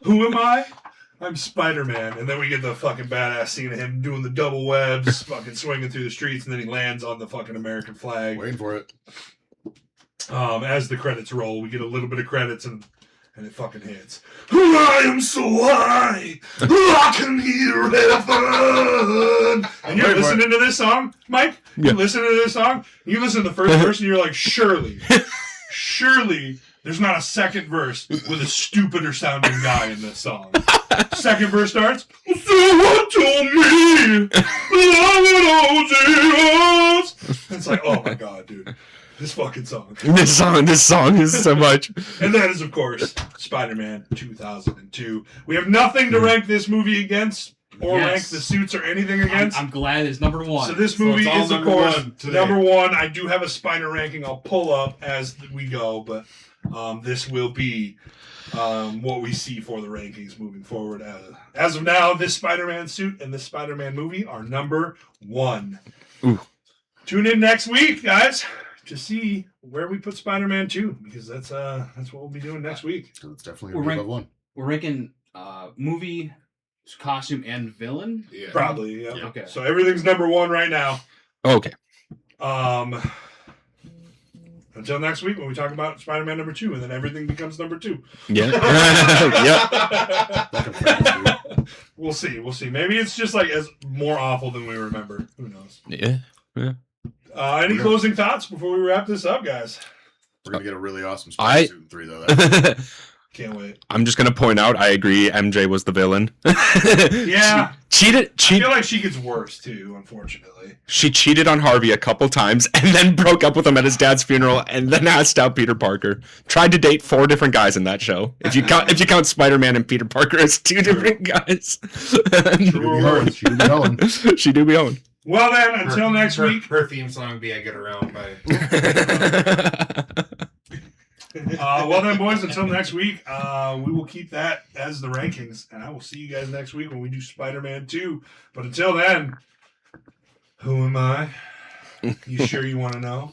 Who am I? I'm Spider-Man. And then we get the fucking badass scene of him doing the double webs, fucking swinging through the streets, and then he lands on the fucking American flag. Waiting for it. As the credits roll, we get a little bit of credits and it fucking hits. I am so high, I can hear heaven. And you're listening to this song, Mike? Yeah. You're listening to this song? You listen to the first verse and you're like, surely there's not a second verse with a stupider sounding guy in this song. Second verse starts, someone told me that I would Jesus. It's like, oh my god, dude. This fucking song. This song is so much. And that is, of course, Spider-Man 2002. We have nothing to rank this movie against, or rank the suits or anything against. I'm glad it's number one. So this movie is, of course, number 1. I do have a Spider ranking I'll pull up as we go, but this will be what we see for the rankings moving forward. As of now, this Spider-Man suit and this Spider-Man movie are number 1. Ooh. Tune in next week, guys, to see where we put Spider-Man 2, because that's what we'll be doing next week. So it's definitely going to be above 1. We're ranking movie, costume, and villain? Yeah. Probably, yeah. Okay. So everything's number 1 right now. Okay. Until next week when we talk about Spider-Man number 2, and then everything becomes number 2. Yeah. Yep. We'll see. Maybe it's just like as more awful than we remember. Who knows? Yeah. Any closing thoughts before we wrap this up, guys? We're going to get a really awesome Spider suit in 3, though. Can't wait. I'm just gonna point out. I agree. MJ was the villain. Yeah. Cheated. I feel like she gets worse too. Unfortunately. She cheated on Harvey a couple times, and then broke up with him at his dad's funeral, and then asked out Peter Parker. Tried to date 4 different guys in that show. If you count Spider-Man and Peter Parker as 2 different guys. She do be going. Well then, until next week. Her theme song be "I Get Around" by. Well then, boys, until next week, we will keep that as the rankings, and I will see you guys next week when we do Spider-Man 2. But until then, who am I? You sure you want to know?